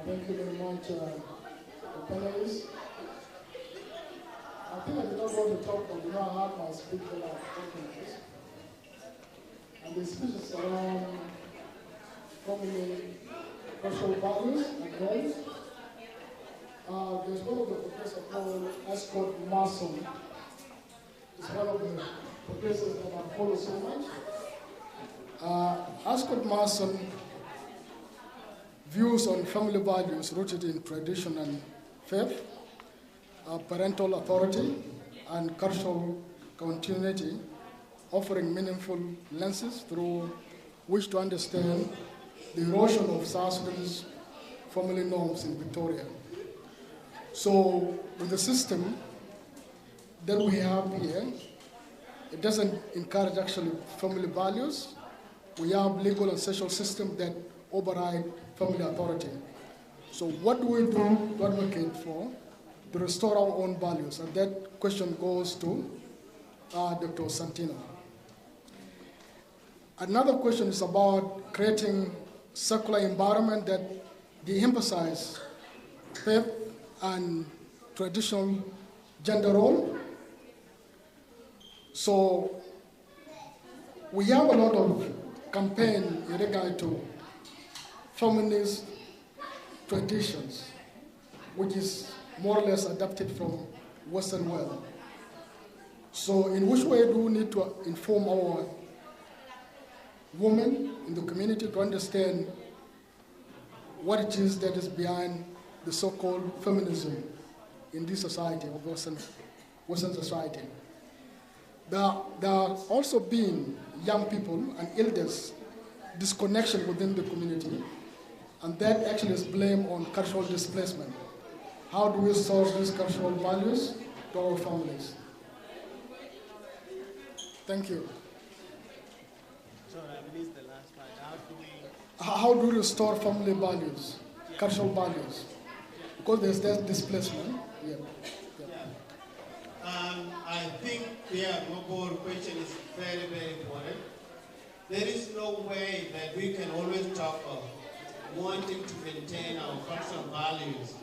thank you very much, the panelists. I think I did not want to talk, but I have my speaker talking this. And the speech is around family cultural values and goals. There's one of the professors called Ascot Mason. It's one of the professors that I follow so much. Ascot Mason views on family values rooted in tradition and faith, parental authority, and cultural continuity, offering meaningful lenses through which to understand the erosion of South Sudanese family norms in Victoria. So with the system that we have here, it doesn't encourage actually family values. We have legal and social systems that override family authority. So what do we do to advocate for to restore our own values? And that question goes to Dr. Santino. Another question is about creating circular environment that de-emphasize faith and traditional gender role. So we have a lot of campaign in regard to feminist traditions, which is more or less adapted from Western world. So in which way do we need to inform our women in the community to understand what it is that is behind the so-called feminism in this society, of Western society? There are also been young people and elders disconnection within the community, and that actually is blamed on cultural displacement. How do we source these cultural values to our families? Thank you. Sorry, I missed the last part. How do we restore family values, cultural values? because there's that displacement. Yeah. I think, Mobile question is very, very important. There is no way that we can always talk of wanting to maintain our cultural values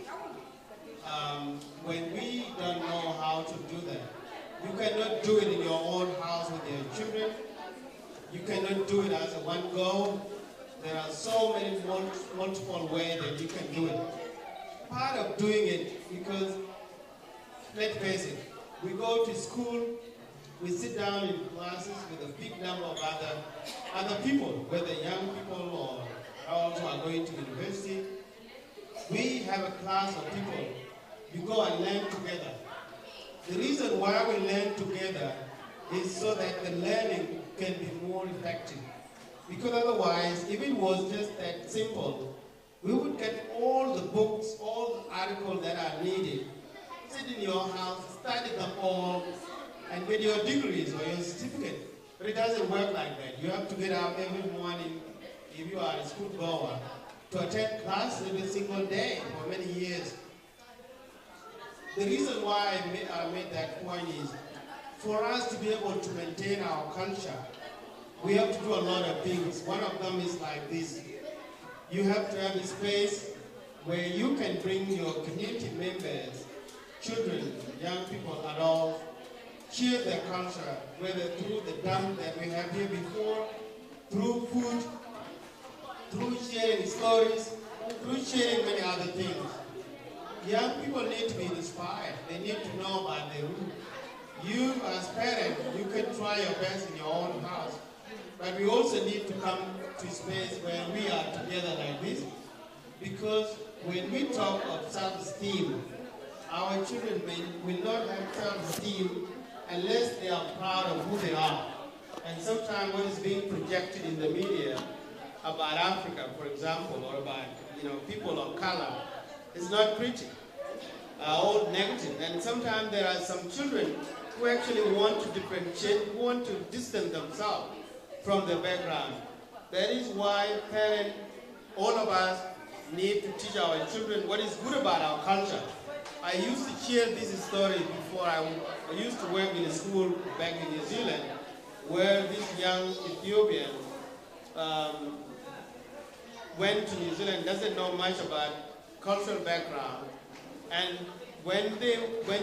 when we don't know how to do that. You cannot do it in your own house with your children. You cannot do it as a one go. There are so many multiple ways that you can do it. Part of doing it, because let's face it, we go to school, we sit down in classes with a big number of other people, whether young people or those who are going to university. We have a class of people. You go and learn together. The reason why we learn together is so that the learning can be more effective. Because otherwise, if it was just that simple, we would get all the books, all the articles that are needed, sit in your house, study them all, and get your degrees or your certificate. But it doesn't work like that. You have to get up every morning, if you are a school goer, to attend class every single day for many years. The reason why I made that point is, for us to be able to maintain our culture, we have to do a lot of things. One of them is like this. You have to have a space where you can bring your community members, children, young people, adults, share their culture, whether through the dance that we have here before, through food, through sharing stories, through sharing many other things. Young people need to be inspired. They need to know about their roots. You, as parents, you can try your best in your own house, but we also need to come to a space where we are together like this, because when we talk of self-esteem, our children will not have self-esteem unless they are proud of who they are. And sometimes what is being projected in the media about Africa, for example, or about people of color, is not pretty, all negative. And sometimes there are some children who actually want to differentiate, who want to distance themselves from the background. That is why parents, all of us, need to teach our children what is good about our culture. I used to share this story before. I used to work in a school back in New Zealand, where this young Ethiopian went to New Zealand, doesn't know much about cultural background, and when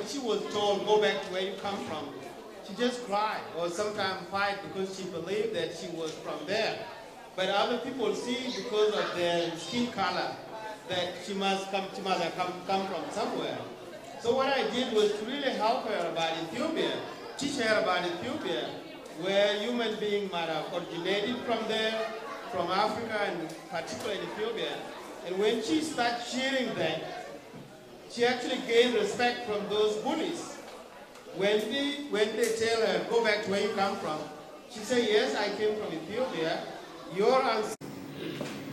she was told, go back to where you come from, she just cried, or sometimes fight because she believed that she was from there. But other people see, because of their skin color, that she must have come from somewhere. So what I did was to really help her about Ethiopia, teach her about Ethiopia, where human beings might have originated from there, from Africa, and particularly Ethiopia. And when she started sharing that, she actually gained respect from those bullies. When they tell her, go back to where you come from, she said, yes, I came from Ethiopia. Your answer.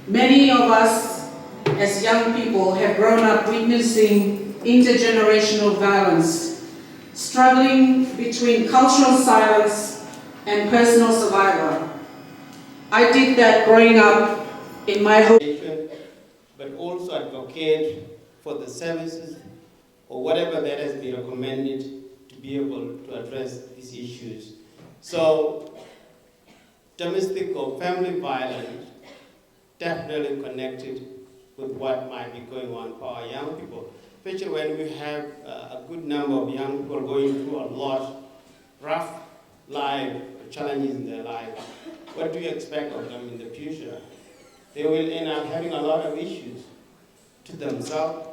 Many of us as young people have grown up witnessing intergenerational violence, struggling between cultural silence and personal survival. I did that growing up in my home. But also advocate for the services or whatever that has been recommended to be able to address these issues. So, domestic or family violence definitely connected with what might be going on for our young people, especially when we have a good number of young people going through a lot rough life, challenges in their life. What do you expect of them in the future? They will end up having a lot of issues to themselves,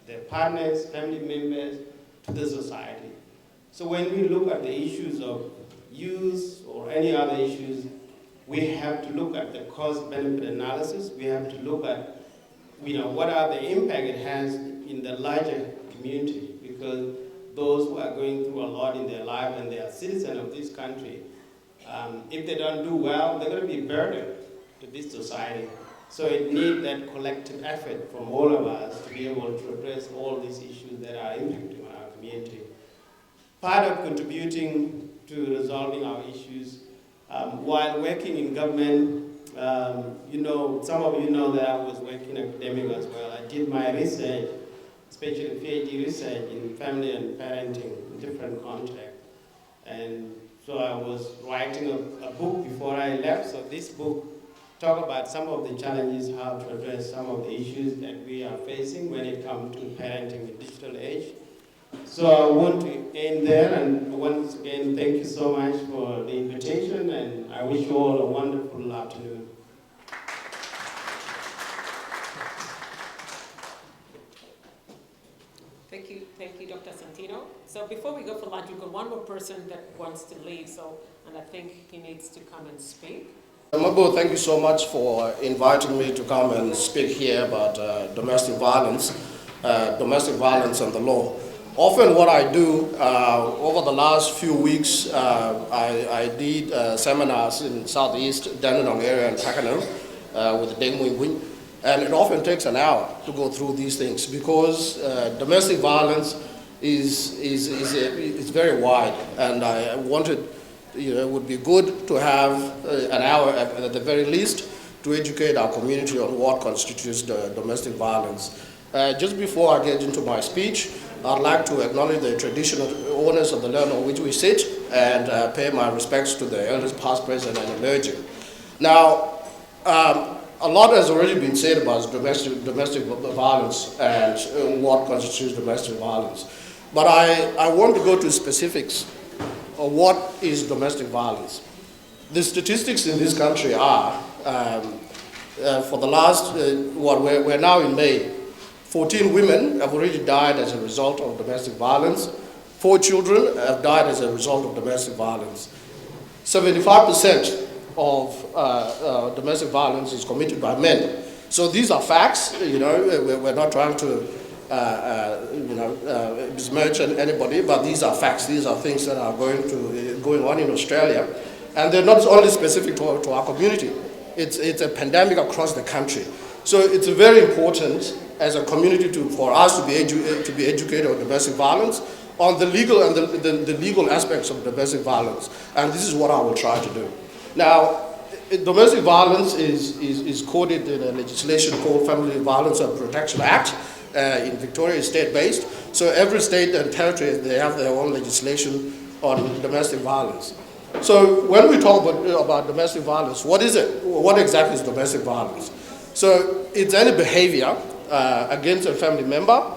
their partners, family members, to the society. So when we look at the issues of youth or any other issues, we have to look at the cost-benefit analysis. We have to look at what are the impact it has in the larger community, because those who are going through a lot in their life and they are citizens of this country, if they don't do well, they're going to be a burden to this society. So it needs that collective effort from all of us to be able to address all these issues that are impacting on our community. Part of contributing to resolving our issues, while working in government, some of you know that I was working academic as well. I did my research. especially PhD research in family and parenting in different contexts. And so I was writing a book before I left. So this book talk about some of the challenges, how to address some of the issues that we are facing when it comes to parenting in digital age. So I want to end there, and once again, thank you so much for the invitation, and I wish you all a wonderful afternoon. Thank you, Dr. Santino. So before we go for lunch, we've got one more person that wants to leave, and I think he needs to come and speak. Mabo, thank you so much for inviting me to come and speak here about domestic violence and the law. Often what I do, over the last few weeks, I did seminars in Southeast Dandenong area and Pakenham with Deng Mui Win, and it often takes an hour to go through these things because domestic violence is very wide, and I wanted, it would be good to have an hour at the very least to educate our community on what constitutes the domestic violence. Just before I get into my speech, I'd like to acknowledge the traditional owners of the land on which we sit and pay my respects to the elders past, present, and emerging. Now, a lot has already been said about domestic violence and what constitutes domestic violence. But I want to go to specifics of what is domestic violence. The statistics in this country are, for the last, we're now in May, 14 women have already died as a result of domestic violence. 4 children have died as a result of domestic violence. 75% of domestic violence is committed by men. So these are facts, we're not trying to besmirch anybody, but these are facts. These are things that are going on in Australia. And they're not only specific to our community. It's a pandemic across the country. So it's very important as a community for us to be educated on domestic violence, on the legal and the legal aspects of domestic violence. And this is what I will try to do. Now, domestic violence is coded in a legislation called Family Violence and Protection Act. In Victoria, is state-based. So every state and territory, they have their own legislation on domestic violence. So when we talk about domestic violence, what is it? What exactly is domestic violence? So it's any behavior against a family member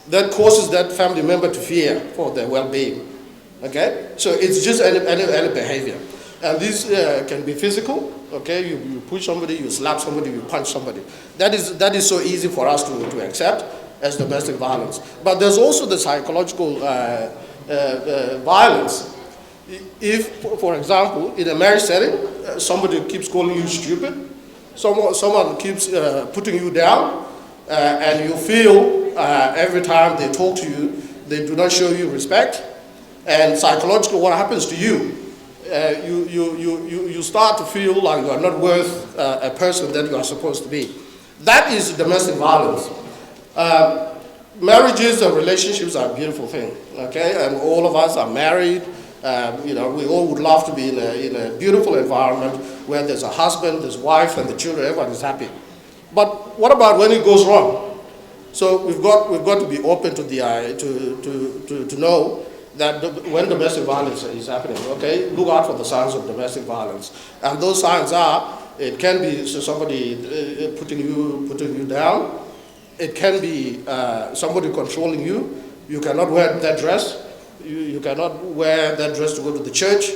that causes that family member to fear for their well-being. Okay? So it's just any behavior. And this can be physical. Okay? You push somebody, you slap somebody, you punch somebody. That is so easy for us to accept as domestic violence. But there's also the psychological violence. If, for example, in a marriage setting, somebody keeps calling you stupid, someone keeps putting you down, and you feel every time they talk to you, they do not show you respect, and psychologically what happens to you? You start to feel like you are not worth a person that you are supposed to be. That is domestic violence. Marriages and relationships are a beautiful thing, okay? And all of us are married. We all would love to be in a beautiful environment where there's a husband, there's wife, and the children, everyone is happy. But what about when it goes wrong? So we've got to be open to to know that when domestic violence is happening, okay, look out for the signs of domestic violence. And those signs are, it can be somebody putting you down. It can be somebody controlling you. You cannot wear that dress. You cannot wear that dress to go to the church.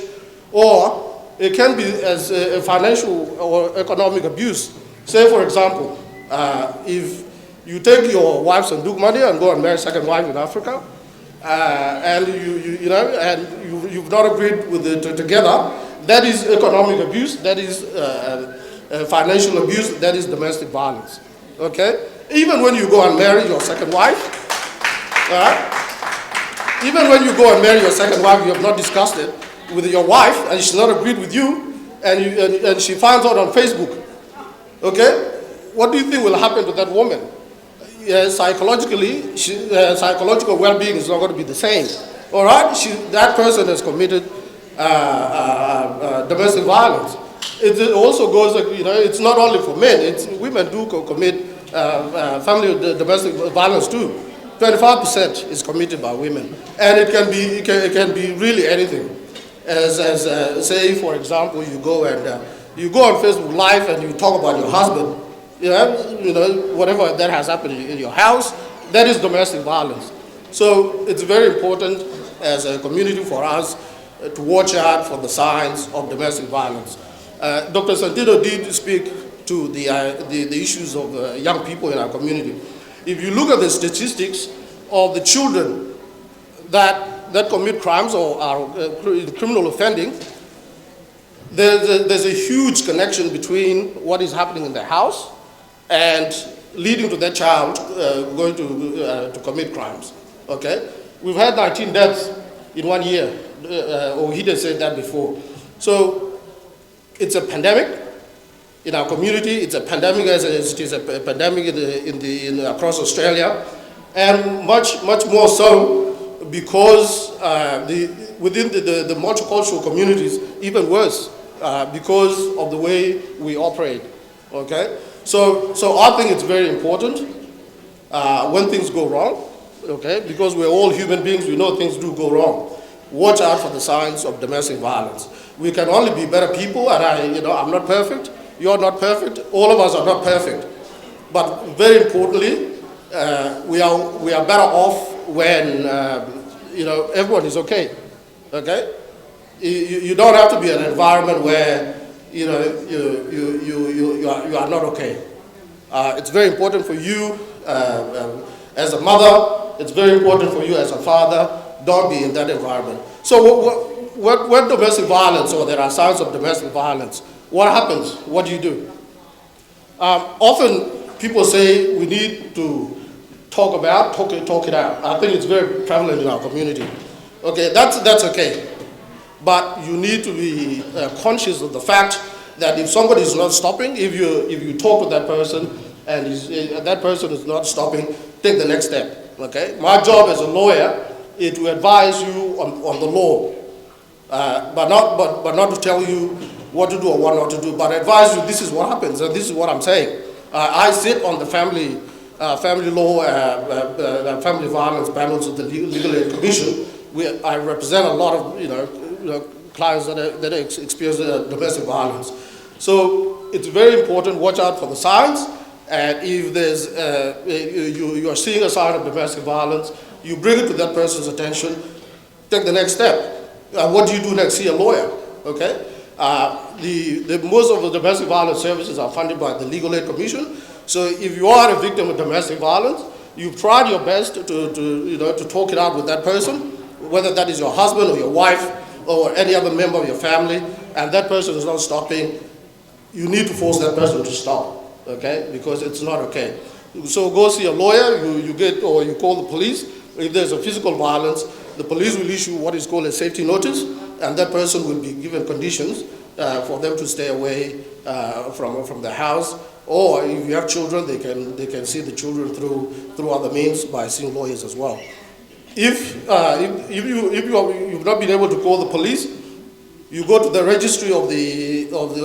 Or it can be as a financial or economic abuse. Say, for example, if you take your wife's Sanduk money and go and marry a second wife in Africa, and you've not agreed with it together, that is economic abuse, that is financial abuse, that is domestic violence. Okay? Even when you go and marry your second wife, even when you go and marry your second wife, you have not discussed it with your wife, and she's not agreed with you, and she finds out on Facebook. Okay? What do you think will happen to that woman? Psychologically, psychological well-being is not going to be the same. All right? That person has committed domestic violence. It also goes, it's not only for men. Women do commit family domestic violence too. 25% is committed by women, and it can be really anything. As say, for example, you go on Facebook Live and you talk about your husband, whatever that has happened in your house, that is domestic violence. So it's very important as a community for us to watch out for the signs of domestic violence. Dr. Santino did speak to the issues of young people in our community. If you look at the statistics of the children that commit crimes or are criminal offending, there's a huge connection between what is happening in the house and leading to that child going to commit crimes. Okay, we've had 19 deaths in 1 year. Or he did say that before. So it's a pandemic in our community. It's a pandemic as it is a pandemic across Australia, and much more so because within the multicultural communities, even worse because of the way we operate. Okay, so I think it's very important when things go wrong. Okay, because we're all human beings, we know things do go wrong. Watch out for the signs of domestic violence. We can only be better people, and I'm not perfect. You're not perfect. All of us are not perfect. But very importantly, we are better off when everyone is okay. Okay, you don't have to be in an environment where you are not okay. It's very important for you as a mother. It's very important for you as a father. Don't be in that environment. So when domestic violence, or there are signs of domestic violence, what happens? What do? Often people say we need to talk it out. I think it's very prevalent in our community. Okay, that's okay. But you need to be conscious of the fact that if somebody is not stopping, if you talk to that person and that person is not stopping, take the next step. Okay, my job as a lawyer is to advise you on the law, but not to tell you what to do or what not to do, but advise you this is what happens and this is what I'm saying. I sit on the family law, family violence panels of the Legal Aid Commission. I represent a lot of clients that experience domestic violence. So it's very important. Watch out for the signs. And if there's you are seeing a sign of domestic violence, you bring it to that person's attention. Take the next step. What do you do next? See a lawyer. Okay. Most of the domestic violence services are funded by the Legal Aid Commission. So if you are a victim of domestic violence, you've tried your best to talk it out with that person, whether that is your husband or your wife or any other member of your family, and that person is not stopping. You need to force that person to stop. Okay, because it's not okay. So go see a lawyer, you call the police. If there's a physical violence, the police will issue what is called a safety notice, and that person will be given conditions for them to stay away from the house. Or if you have children, they can see the children through other means by seeing lawyers as well. If you've not been able to call the police, you go to the registry of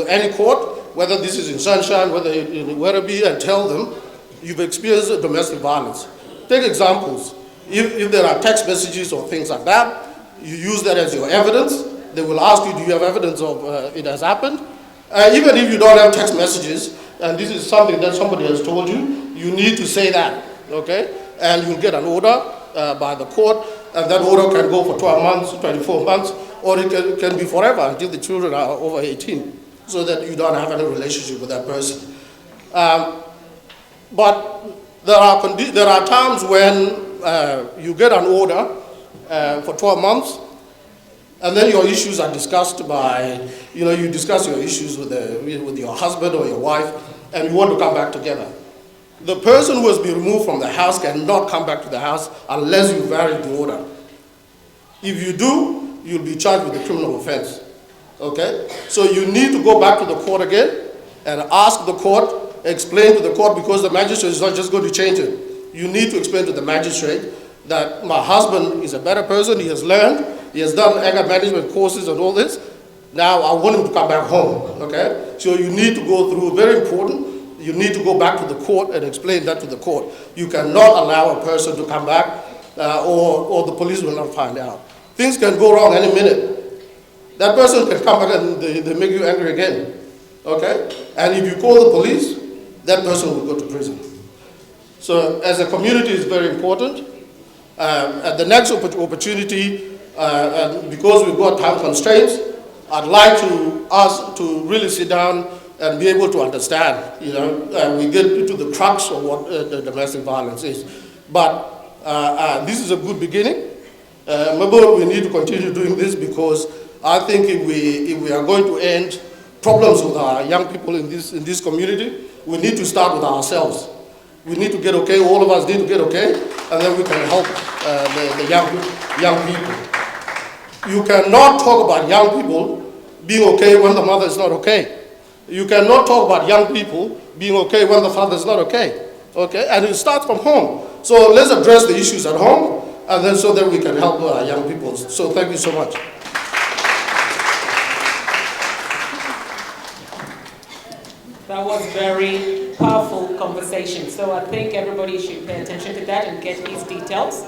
any court, whether this is in Sunshine, whether in Werribee, and tell them you've experienced domestic violence. Take examples. If there are text messages or things like that, you use that as your evidence. They will ask you, do you have evidence of it has happened? Even if you don't have text messages, and this is something that somebody has told you, you need to say that, okay? And you'll get an order by the court, and that order can go for 12 months, 24 months, or it can be forever until the children are over 18. So that you don't have any relationship with that person. But there are times when you get an order for 12 months, and then your issues are discussed by, you discuss your issues with your husband or your wife, and you want to come back together. The person who has been removed from the house cannot come back to the house unless you vary the order. If you do, you'll be charged with a criminal offense. Okay, so you need to go back to the court again and ask the court, explain to the court, because the magistrate is not just going to change it. You need to explain to the magistrate that my husband is a better person, he has learned, he has done anger management courses and all this. Now I want him to come back home, okay? So you need to go through, very important, you need to go back to the court and explain that to the court. You cannot allow a person to come back or the police will not find out. Things can go wrong any minute. That person can come back and they make you angry again. Okay? And if you call the police, that person will go to prison. So as a community, it's very important. At the next opportunity, because we've got time constraints, I'd like us to really sit down and be able to understand, we get into the crux of what the domestic violence is. But this is a good beginning. Maybe we need to continue doing this because I think if we are going to end problems with our young people in this community, we need to start with ourselves. We need to get okay, all of us need to get okay, and then we can help the young people. You cannot talk about young people being okay when the mother is not okay. You cannot talk about young people being okay when the father is not okay. Okay, and it starts from home. So let's address the issues at home, and then so that we can help our young people. So thank you so much. That was very powerful conversation. So I think everybody should pay attention to that and get these details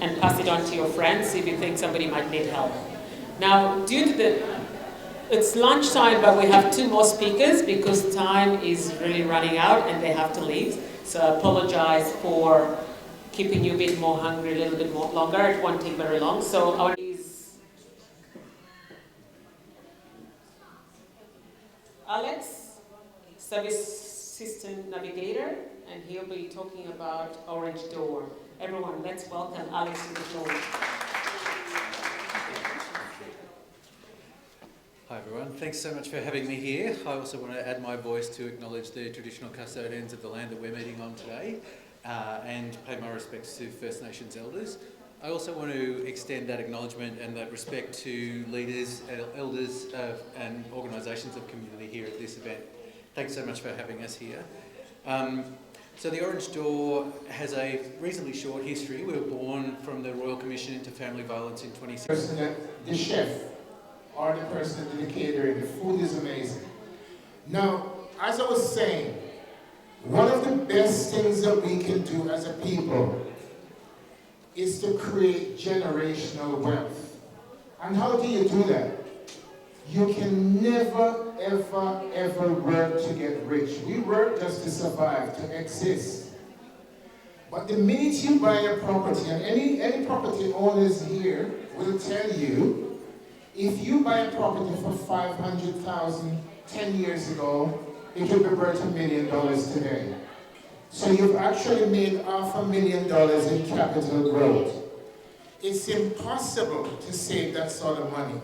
and pass it on to your friends if you think somebody might need help. Now, it's lunchtime, but we have 2 more speakers because time is really running out and they have to leave. So I apologize for keeping you a bit more hungry, a little bit more longer. It won't take very long. So our is Alex, Service System Navigator, and he'll be talking about Orange Door. Everyone, let's welcome Alex to the floor. Hi everyone, thanks so much for having me here. I also want to add my voice to acknowledge the traditional custodians of the land that we're meeting on today and pay my respects to First Nations elders. I also want to extend that acknowledgement and that respect to leaders, elders and organisations of community here at this event. Thanks so much for having us here. So the Orange Door has a reasonably short history. We were born from the Royal Commission into Family Violence in 2016. The chef or the person in the catering, the food is amazing. Now, as I was saying, one of the best things that we can do as a people is to create generational wealth. And how do you do that? You can never, ever, ever work to get rich. We work just to survive, to exist. But the minute you buy a property, and any property owners here will tell you, if you buy a property for $500,000 10 years ago, it would be worth $1 million today. So you've actually made $500,000 in capital growth. It's impossible to save that sort of money.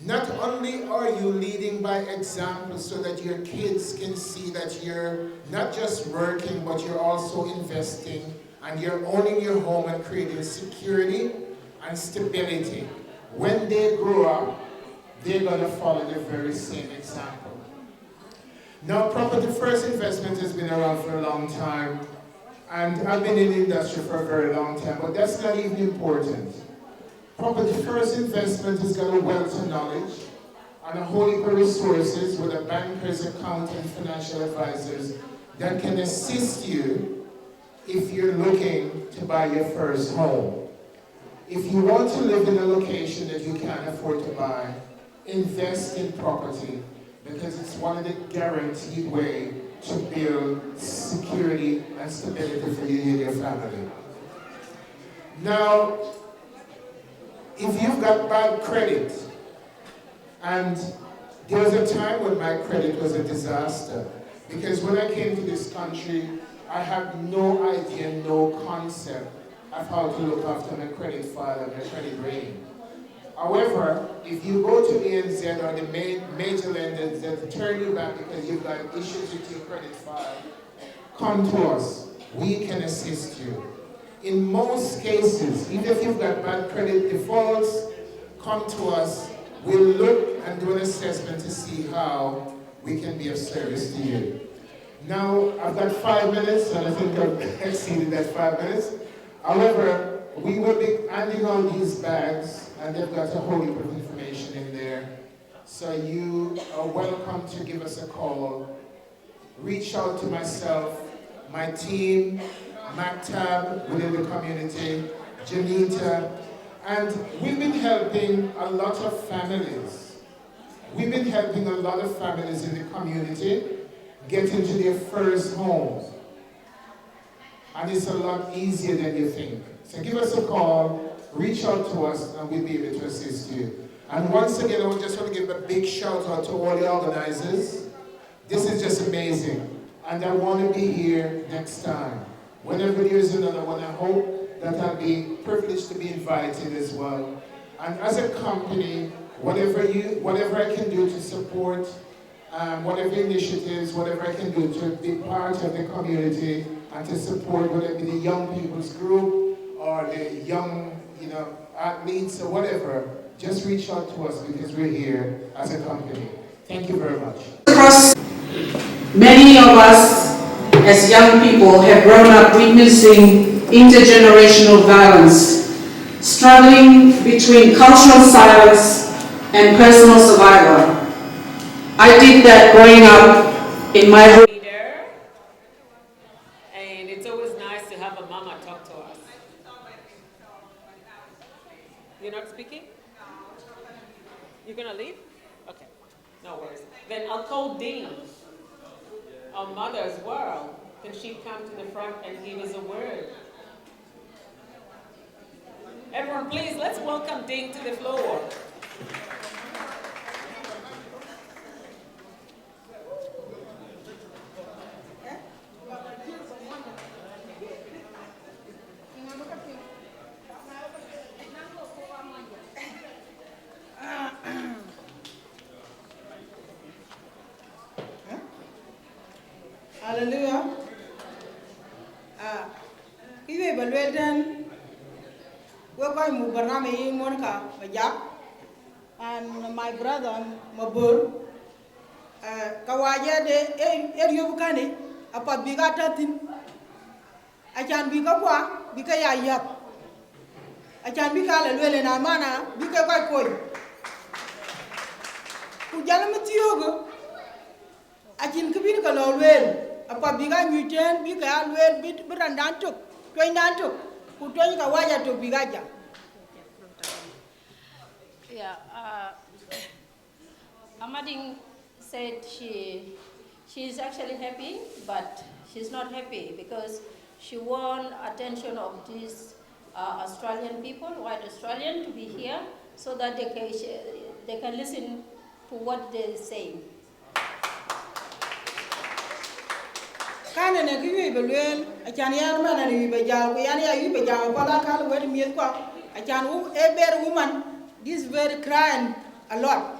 Not only are you leading by example so that your kids can see that you're not just working, but you're also investing and you're owning your home and creating security and stability. When they grow up, they're going to follow the very same example. Now, Property First Investment has been around for a long time, and I've been in the industry for a very long time, but that's not even important. Property First Investment has got a wealth of knowledge and a whole heap of resources with the bankers, accountants, financial advisors that can assist you if you're looking to buy your first home. If you want to live in a location that you can't afford to buy, invest in property because it's one of the guaranteed ways to build security and stability for you and your family. Now, if you've got bad credit, and there was a time when my credit was a disaster, because when I came to this country, I had no idea, no concept of how to look after my credit file and my credit rating. However, if you go to ANZ or the major lenders that turn you back because you've got issues with your credit file, come to us. We can assist you. In most cases, even if you've got bad credit defaults, come to us. We'll look and do an assessment to see how we can be of service to you. Now, I've got 5 minutes, and I think I've exceeded that 5 minutes. However, we will be handing out these bags, and they've got a whole heap of information in there. So you are welcome to give us a call reach out to myself, my team, Maktab within the community, Janita, and we've been helping a lot of families. We've been helping a lot of families in the community get into their first home. And it's a lot easier than you think. So give us a call, reach out to us, and we'll be able to assist you. And once again, I just want to give a big shout out to all the organizers. This is just amazing. And I want to be here next time. Whenever there's another one, I hope that I'll be privileged to be invited as well. And as a company, whatever I can do to support, whatever initiatives, whatever I can do to be part of the community and to support whether it be the young people's group or the young, athletes or whatever, just reach out to us because we're here as a company. Thank you very much. Many of us as young people have grown up witnessing intergenerational violence, struggling between cultural silence and personal survival. I did that growing up in my home. And it's always nice to have a mama talk to us. You're not speaking? You're gonna leave? Okay, no worries. Then I'll call Dean, our mother as well. Can she come to the front and give us a word? Everyone, please, let's welcome Dean to the floor. Hallelujah. Iwe balwelden we koy mu barname yi Monica Majak and my brother Mabur kawaje de yobu kane apa biga tatin achan biga kwa biga ya yap achan biga la lwele na mana biga koy ku jala matiyogo achin kabin ka lo lwel apa biga nyuten biga lwel bit brandantuk toindantuk ku toin ka waja to biga ja. Yeah, Amading said she's actually happy, but she's not happy because she won attention of these Australian people, white Australian, to be here so that they can listen to what they're saying. Kana ne kiwe belwel achan yan mana ni be jaw ko yan ya yu be jaw ko la kala wadi miet ko achan a bear woman this very crying a lot.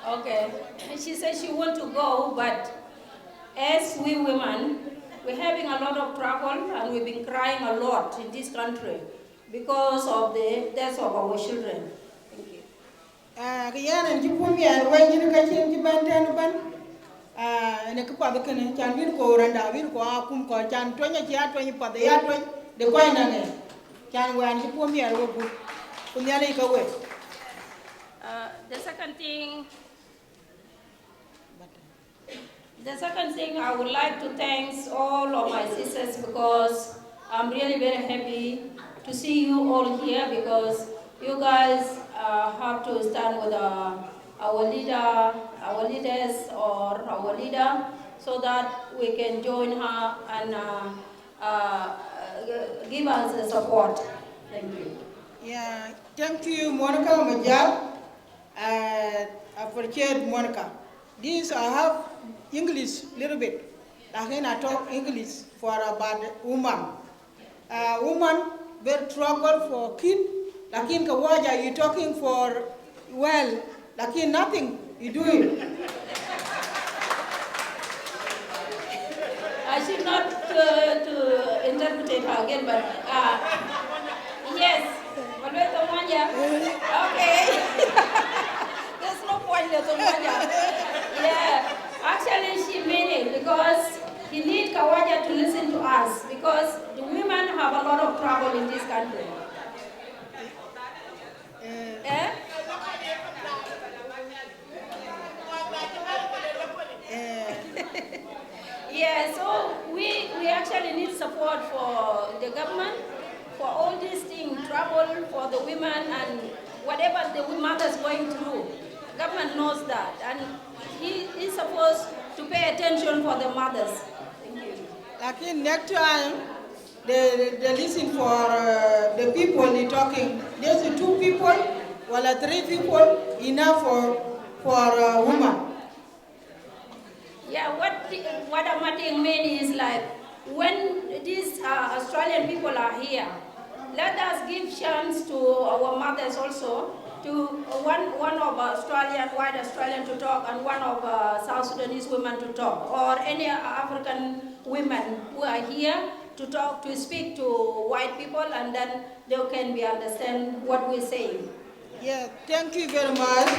Okay, she said she want to go, but as we women, we're having a lot of trouble and we've been crying a lot in this country because of the deaths of our children. Thank you. Kiyana ji pumi ya rwai ji ka chen ji ban ten ban ne ka pa ka ne chan bin ko randa bin ko akum ko chan tonya ji atoni pa de ya toy de ko ina ne chan wan ji pumi ya ro bu kunya ne ka we. The second thing, I would like to thank all of my sisters because I'm really very happy to see you all here because you guys have to stand with our leaders or our leader so that we can join her and give us the support. Thank you. Yeah, thank you, Monica Majal. I appreciate Monica. This I have English little bit. Again, I talk English for about woman. Woman very struggle for kid. Lakin kawaja you talking for well. Lakin nothing you doing. I should not to interpret it again, but yes. Okay. There's no point in yeah. Actually, she meant it because he need Kawaja to listen to us because the women have a lot of trouble in this country. Yeah, so we actually need support for the government, for all these things, trouble for the women and whatever the mothers going through. Government knows that, and he is supposed to pay attention for the mothers. Thank you. Like in next time, they listen for the people they talking. There's 2 people, well, 3 people, enough for women. Yeah, what I'm mean is like, when these Australian people are here, let us give chance to our mothers also, to one of white Australian to talk and one of South Sudanese women to talk, or any African women who are here to talk, to speak to white people, and then they can understand what we're saying. Yeah, thank you very much.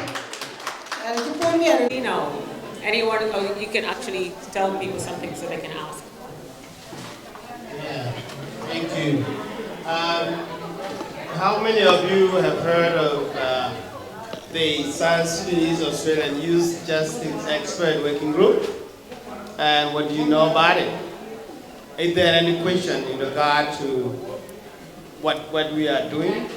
You know, anyone, you can actually tell people something so they can ask. Yeah, thank you. How many of you have heard of the South Sudanese Australian Youth Justice Expert Working Group? And what do you know about it? Is there any question in regard to what we are doing?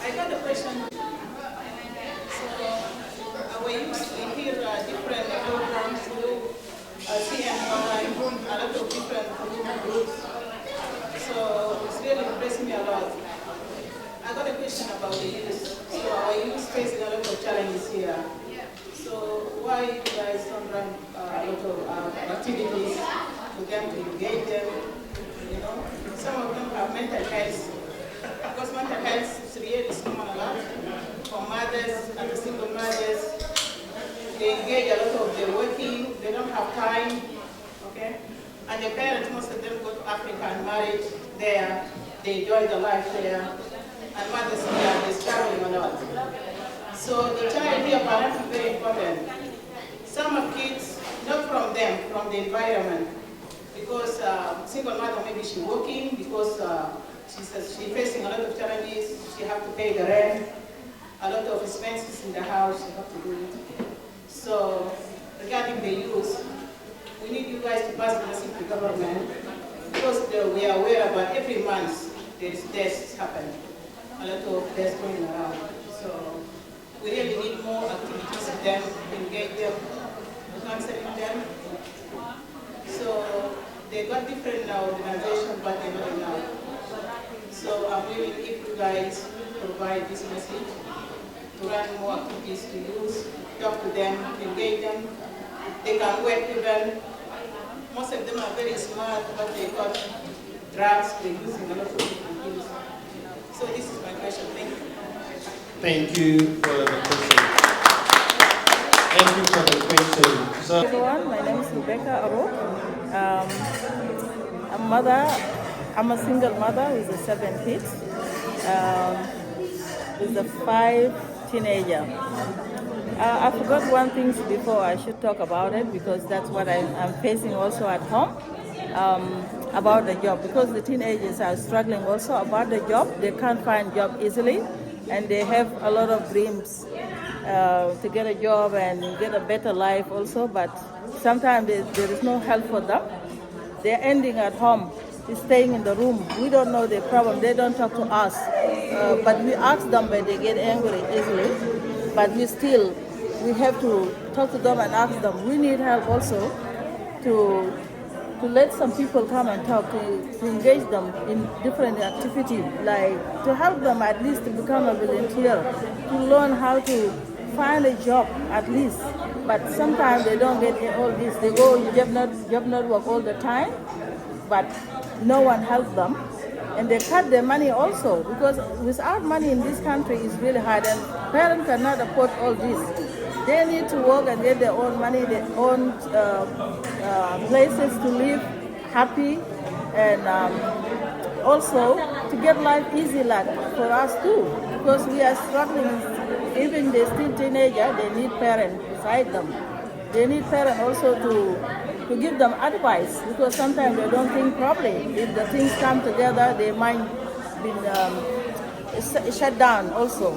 I got a question. So, we used to hear different programs through CMRH, a lot of different groups. So, it's really impressed me a lot. I got a question about the youth. So, our youth facing a lot of challenges here. So, why you guys don't run a lot of activities for them to engage them? You know, some of them have mental health. Because mental health is really common a lot for mothers and single mothers. They engage a lot of their working, they don't have time, okay? And the parents, most of them go to Africa and marry there, they enjoy the life there, and mothers here, they're struggling a lot. So the child here, parents is very important. Some of kids, not from them, from the environment, because single mother, maybe she's working, because she's facing a lot of challenges. She has to pay the rent, a lot of expenses in the house she has to do it. So regarding the youth, we need you guys to pass the message to government, because we are aware about every month there's deaths happen, a lot of deaths going around. So we really need more activities with them, engage them, counseling them. So they got different organizations, but they're not enough. So I'm willing, if you guys provide this message, to run more activities to use, talk to them, engage them. They can work even. Most of them are very smart, but they got drugs, they're using a lot of different things. So this is my question. Thank you. Thank you for the question. Thank you for the question. So, everyone, my name is Rebecca Aro. I'm a mother. I'm a single mother with 7 kids, with 5 teenagers. I forgot one thing before I should talk about it, because that's what I'm facing also at home, about the job, because the teenagers are struggling also about the job. They can't find job easily, and they have a lot of dreams to get a job and get a better life also, but sometimes there is no help for them. They're ending at home, staying in the room. We don't know their problem. They don't talk to us, but we ask them, but they get angry easily. But we have to talk to them and ask them. We need help also to let some people come and talk, to engage them in different activities, like to help them at least to become a volunteer, to learn how to find a job at least. But sometimes they don't get all this. They go job not work all the time, but no one helps them. And they cut their money also, because without money in this country is really hard, and parents cannot afford all this. They need to work and get their own money, their own places to live happy, and also to get life easy like for us too, because we are struggling. Even they're still teenagers, they need parents beside them. They need parents also to give them advice, because sometimes they don't think properly. If the things come together, their mind been shut down also.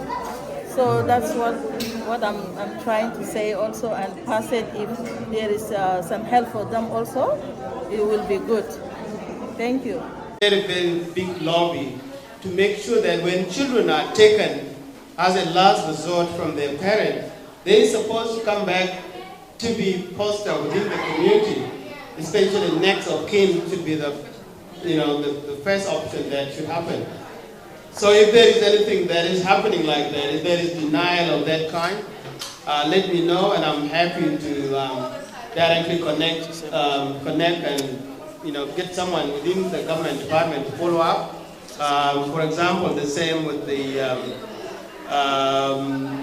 So that's what I'm trying to say also, and pass it. If there is some help for them also, it will be good. Thank you. Very, very big lobby to make sure that when children are taken as a last resort from their parents, they are supposed to come back to be fostered within the community, especially next of kin should be the first option that should happen. So if there is anything that is happening like that, if there is denial of that kind, let me know, and I'm happy to directly connect and get someone within the government department to follow up. For example, the same with the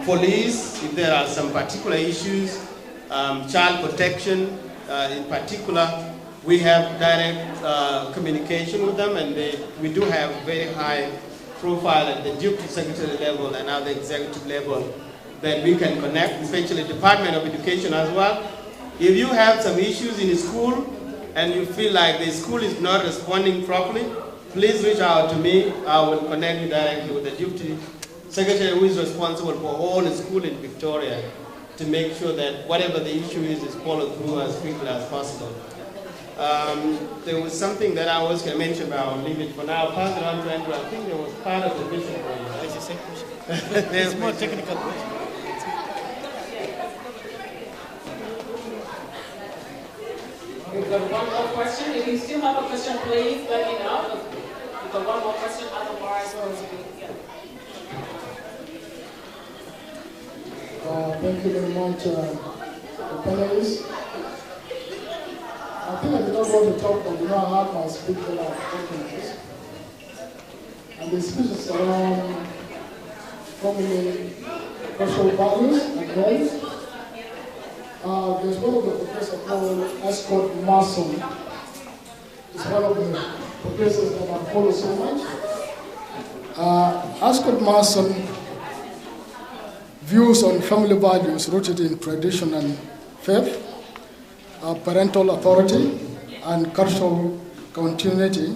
police, if there are some particular issues, child protection in particular, we have direct communication with them, and we do have very high profile at the deputy secretary level and at the executive level that we can connect, especially Department of Education as well. If you have some issues in the school and you feel like the school is not responding properly, please reach out to me. I will connect you directly with the deputy secretary who is responsible for all the school in Victoria to make sure that whatever the issue is followed through as quickly as possible. There was something that I was going to mention, but I'll leave it for now. I'll pass it on to Andrew. I think there was part of the mission for you. It's the same question. It's more technical question. We've got one more question. If you still have a question, please let me know. We've got one more question, otherwise Thank you very much, the panelists. I think I did not want to talk, but I have my speech that I'm talking about. And the speech is around family cultural values and goals. There's one of the professors called Ascot Mason. It's one of the professors that I follow so much. Ascot Mason views on family values rooted in tradition and faith, parental authority, and cultural continuity,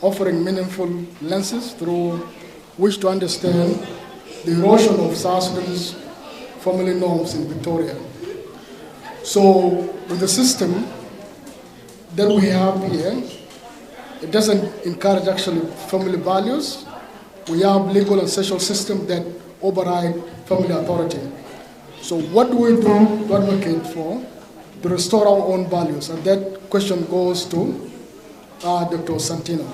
offering meaningful lenses through which to understand the erosion of South Sudanese family norms in Victoria. So with the system that we have here, it doesn't encourage actually family values. We have legal and social system that override family authority. So what do we do to advocate for to restore our own values? And that question goes to Dr. Santino.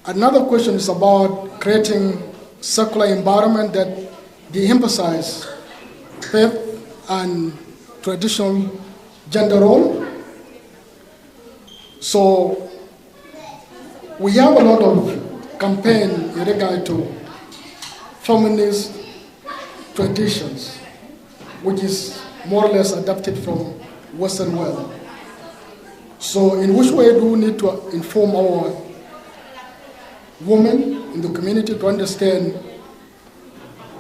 Another question is about creating circular environment that de-emphasize faith and traditional gender role. So we have a lot of campaign in regard to feminist traditions, which is more or less adapted from Western world. So in which way do we need to inform our women in the community to understand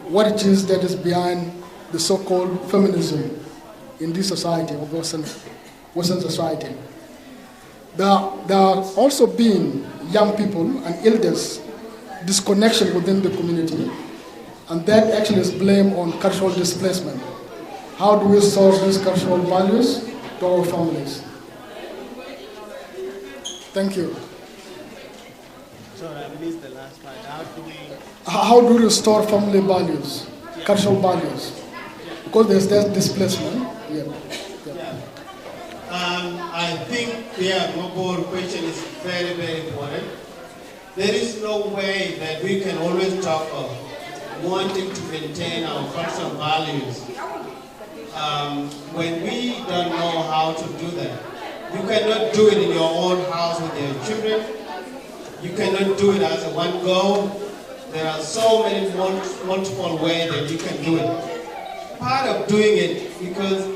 what it is that is behind the so-called feminism in this society, of Western society? There are also been young people and elders disconnection within the community, and that actually is blamed on cultural displacement. How do we source these cultural values to our families? Thank you. Sorry, I missed the last part. How do we restore family values, cultural values? Because there's that displacement. I think the global question is very, very important. There is no way that we can always talk of wanting to maintain our cultural values when we don't know how to do that. You cannot do it in your own house with your children. You cannot do it as a one go. There are so many multiple ways that you can do it. Part of doing it, because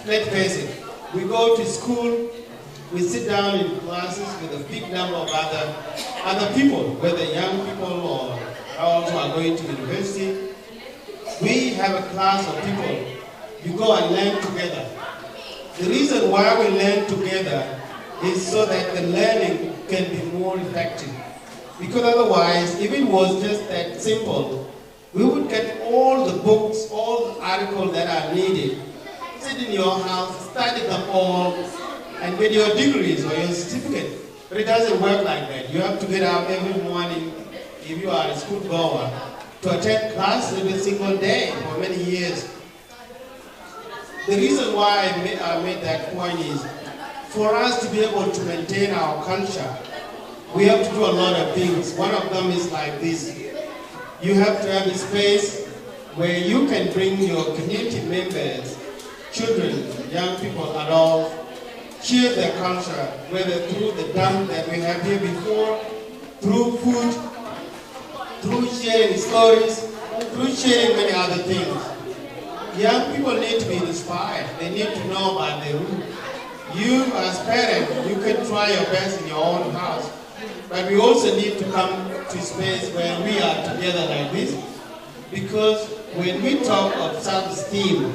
let's face it, we go to school, we sit down in classes with a big number of other people, whether young people or those who are going to university. We have a class of people. You go and learn together. The reason why we learn together is so that the learning can be more effective. Because otherwise, if it was just that simple, we would get all the books, all the articles that are needed, sit in your house, study them all, and get your degrees or your certificate. But it doesn't work like that. You have to get up every morning, if you are a school goer, to attend class every single day for many years. The reason why I made that point is, for us to be able to maintain our culture, we have to do a lot of things. One of them is like this. You have to have a space where you can bring your community members, children, young people, adults, share their culture, whether through the dance that we have here before, through food, through sharing stories, through sharing many other things. Young people need to be inspired. They need to know about their roots. You, as parents, you can try your best in your own house. But we also need to come to a space where we are together like this. Because when we talk of self-esteem,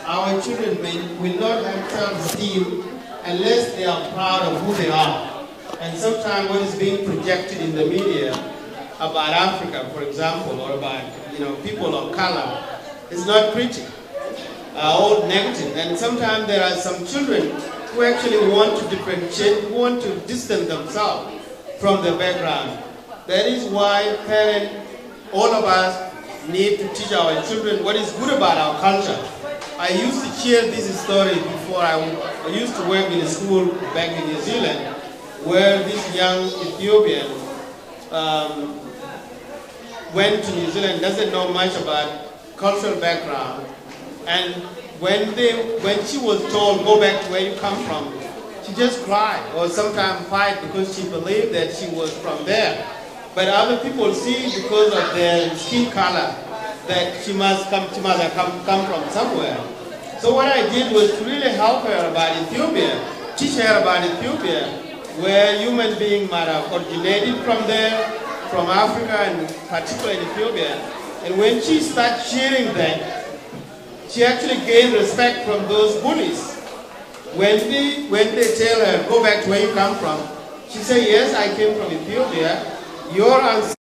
our children will not have self-esteem unless they are proud of who they are. And sometimes what is being projected in the media about Africa, for example, or about people of color, is not pretty, all negative. And sometimes there are some children who actually want to differentiate, who want to distance themselves from the background. That is why parents, all of us, need to teach our children what is good about our culture. I used to share this story before. I used to work in a school back in New Zealand, where this young Ethiopian went to New Zealand, doesn't know much about cultural background, and when she was told, go back to where you come from, she just cried, or sometimes fight because she believed that she was from there. But other people see because of their skin color that she must have come from somewhere. So what I did was to really help her about Ethiopia, teach her about Ethiopia, where human beings might have originated from there, from Africa and particularly Ethiopia. And when she started sharing that, she actually gained respect from those bullies. When they tell her, go back to where you come from, she said, yes, I came from Ethiopia. Your ancestors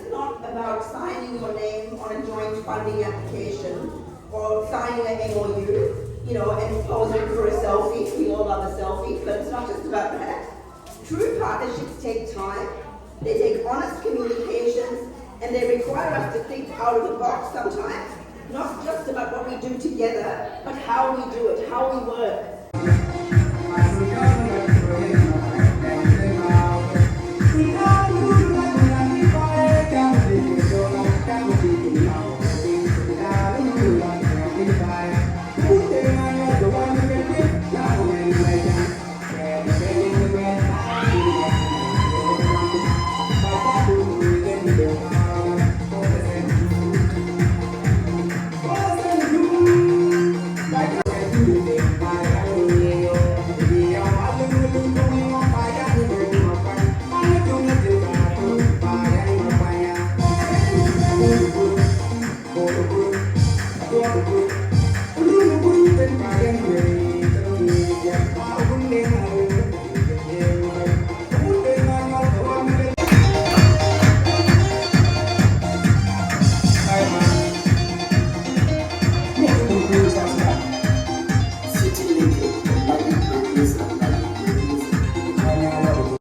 is not about signing your name on a joint funding application or signing an MOU, you know, and posing for a selfie. We all love a selfie, but it's not just about that. True partnerships take time, they take honest communications, and they require us to think out of the box sometimes, not just about what we do together, but how we do it, how we work.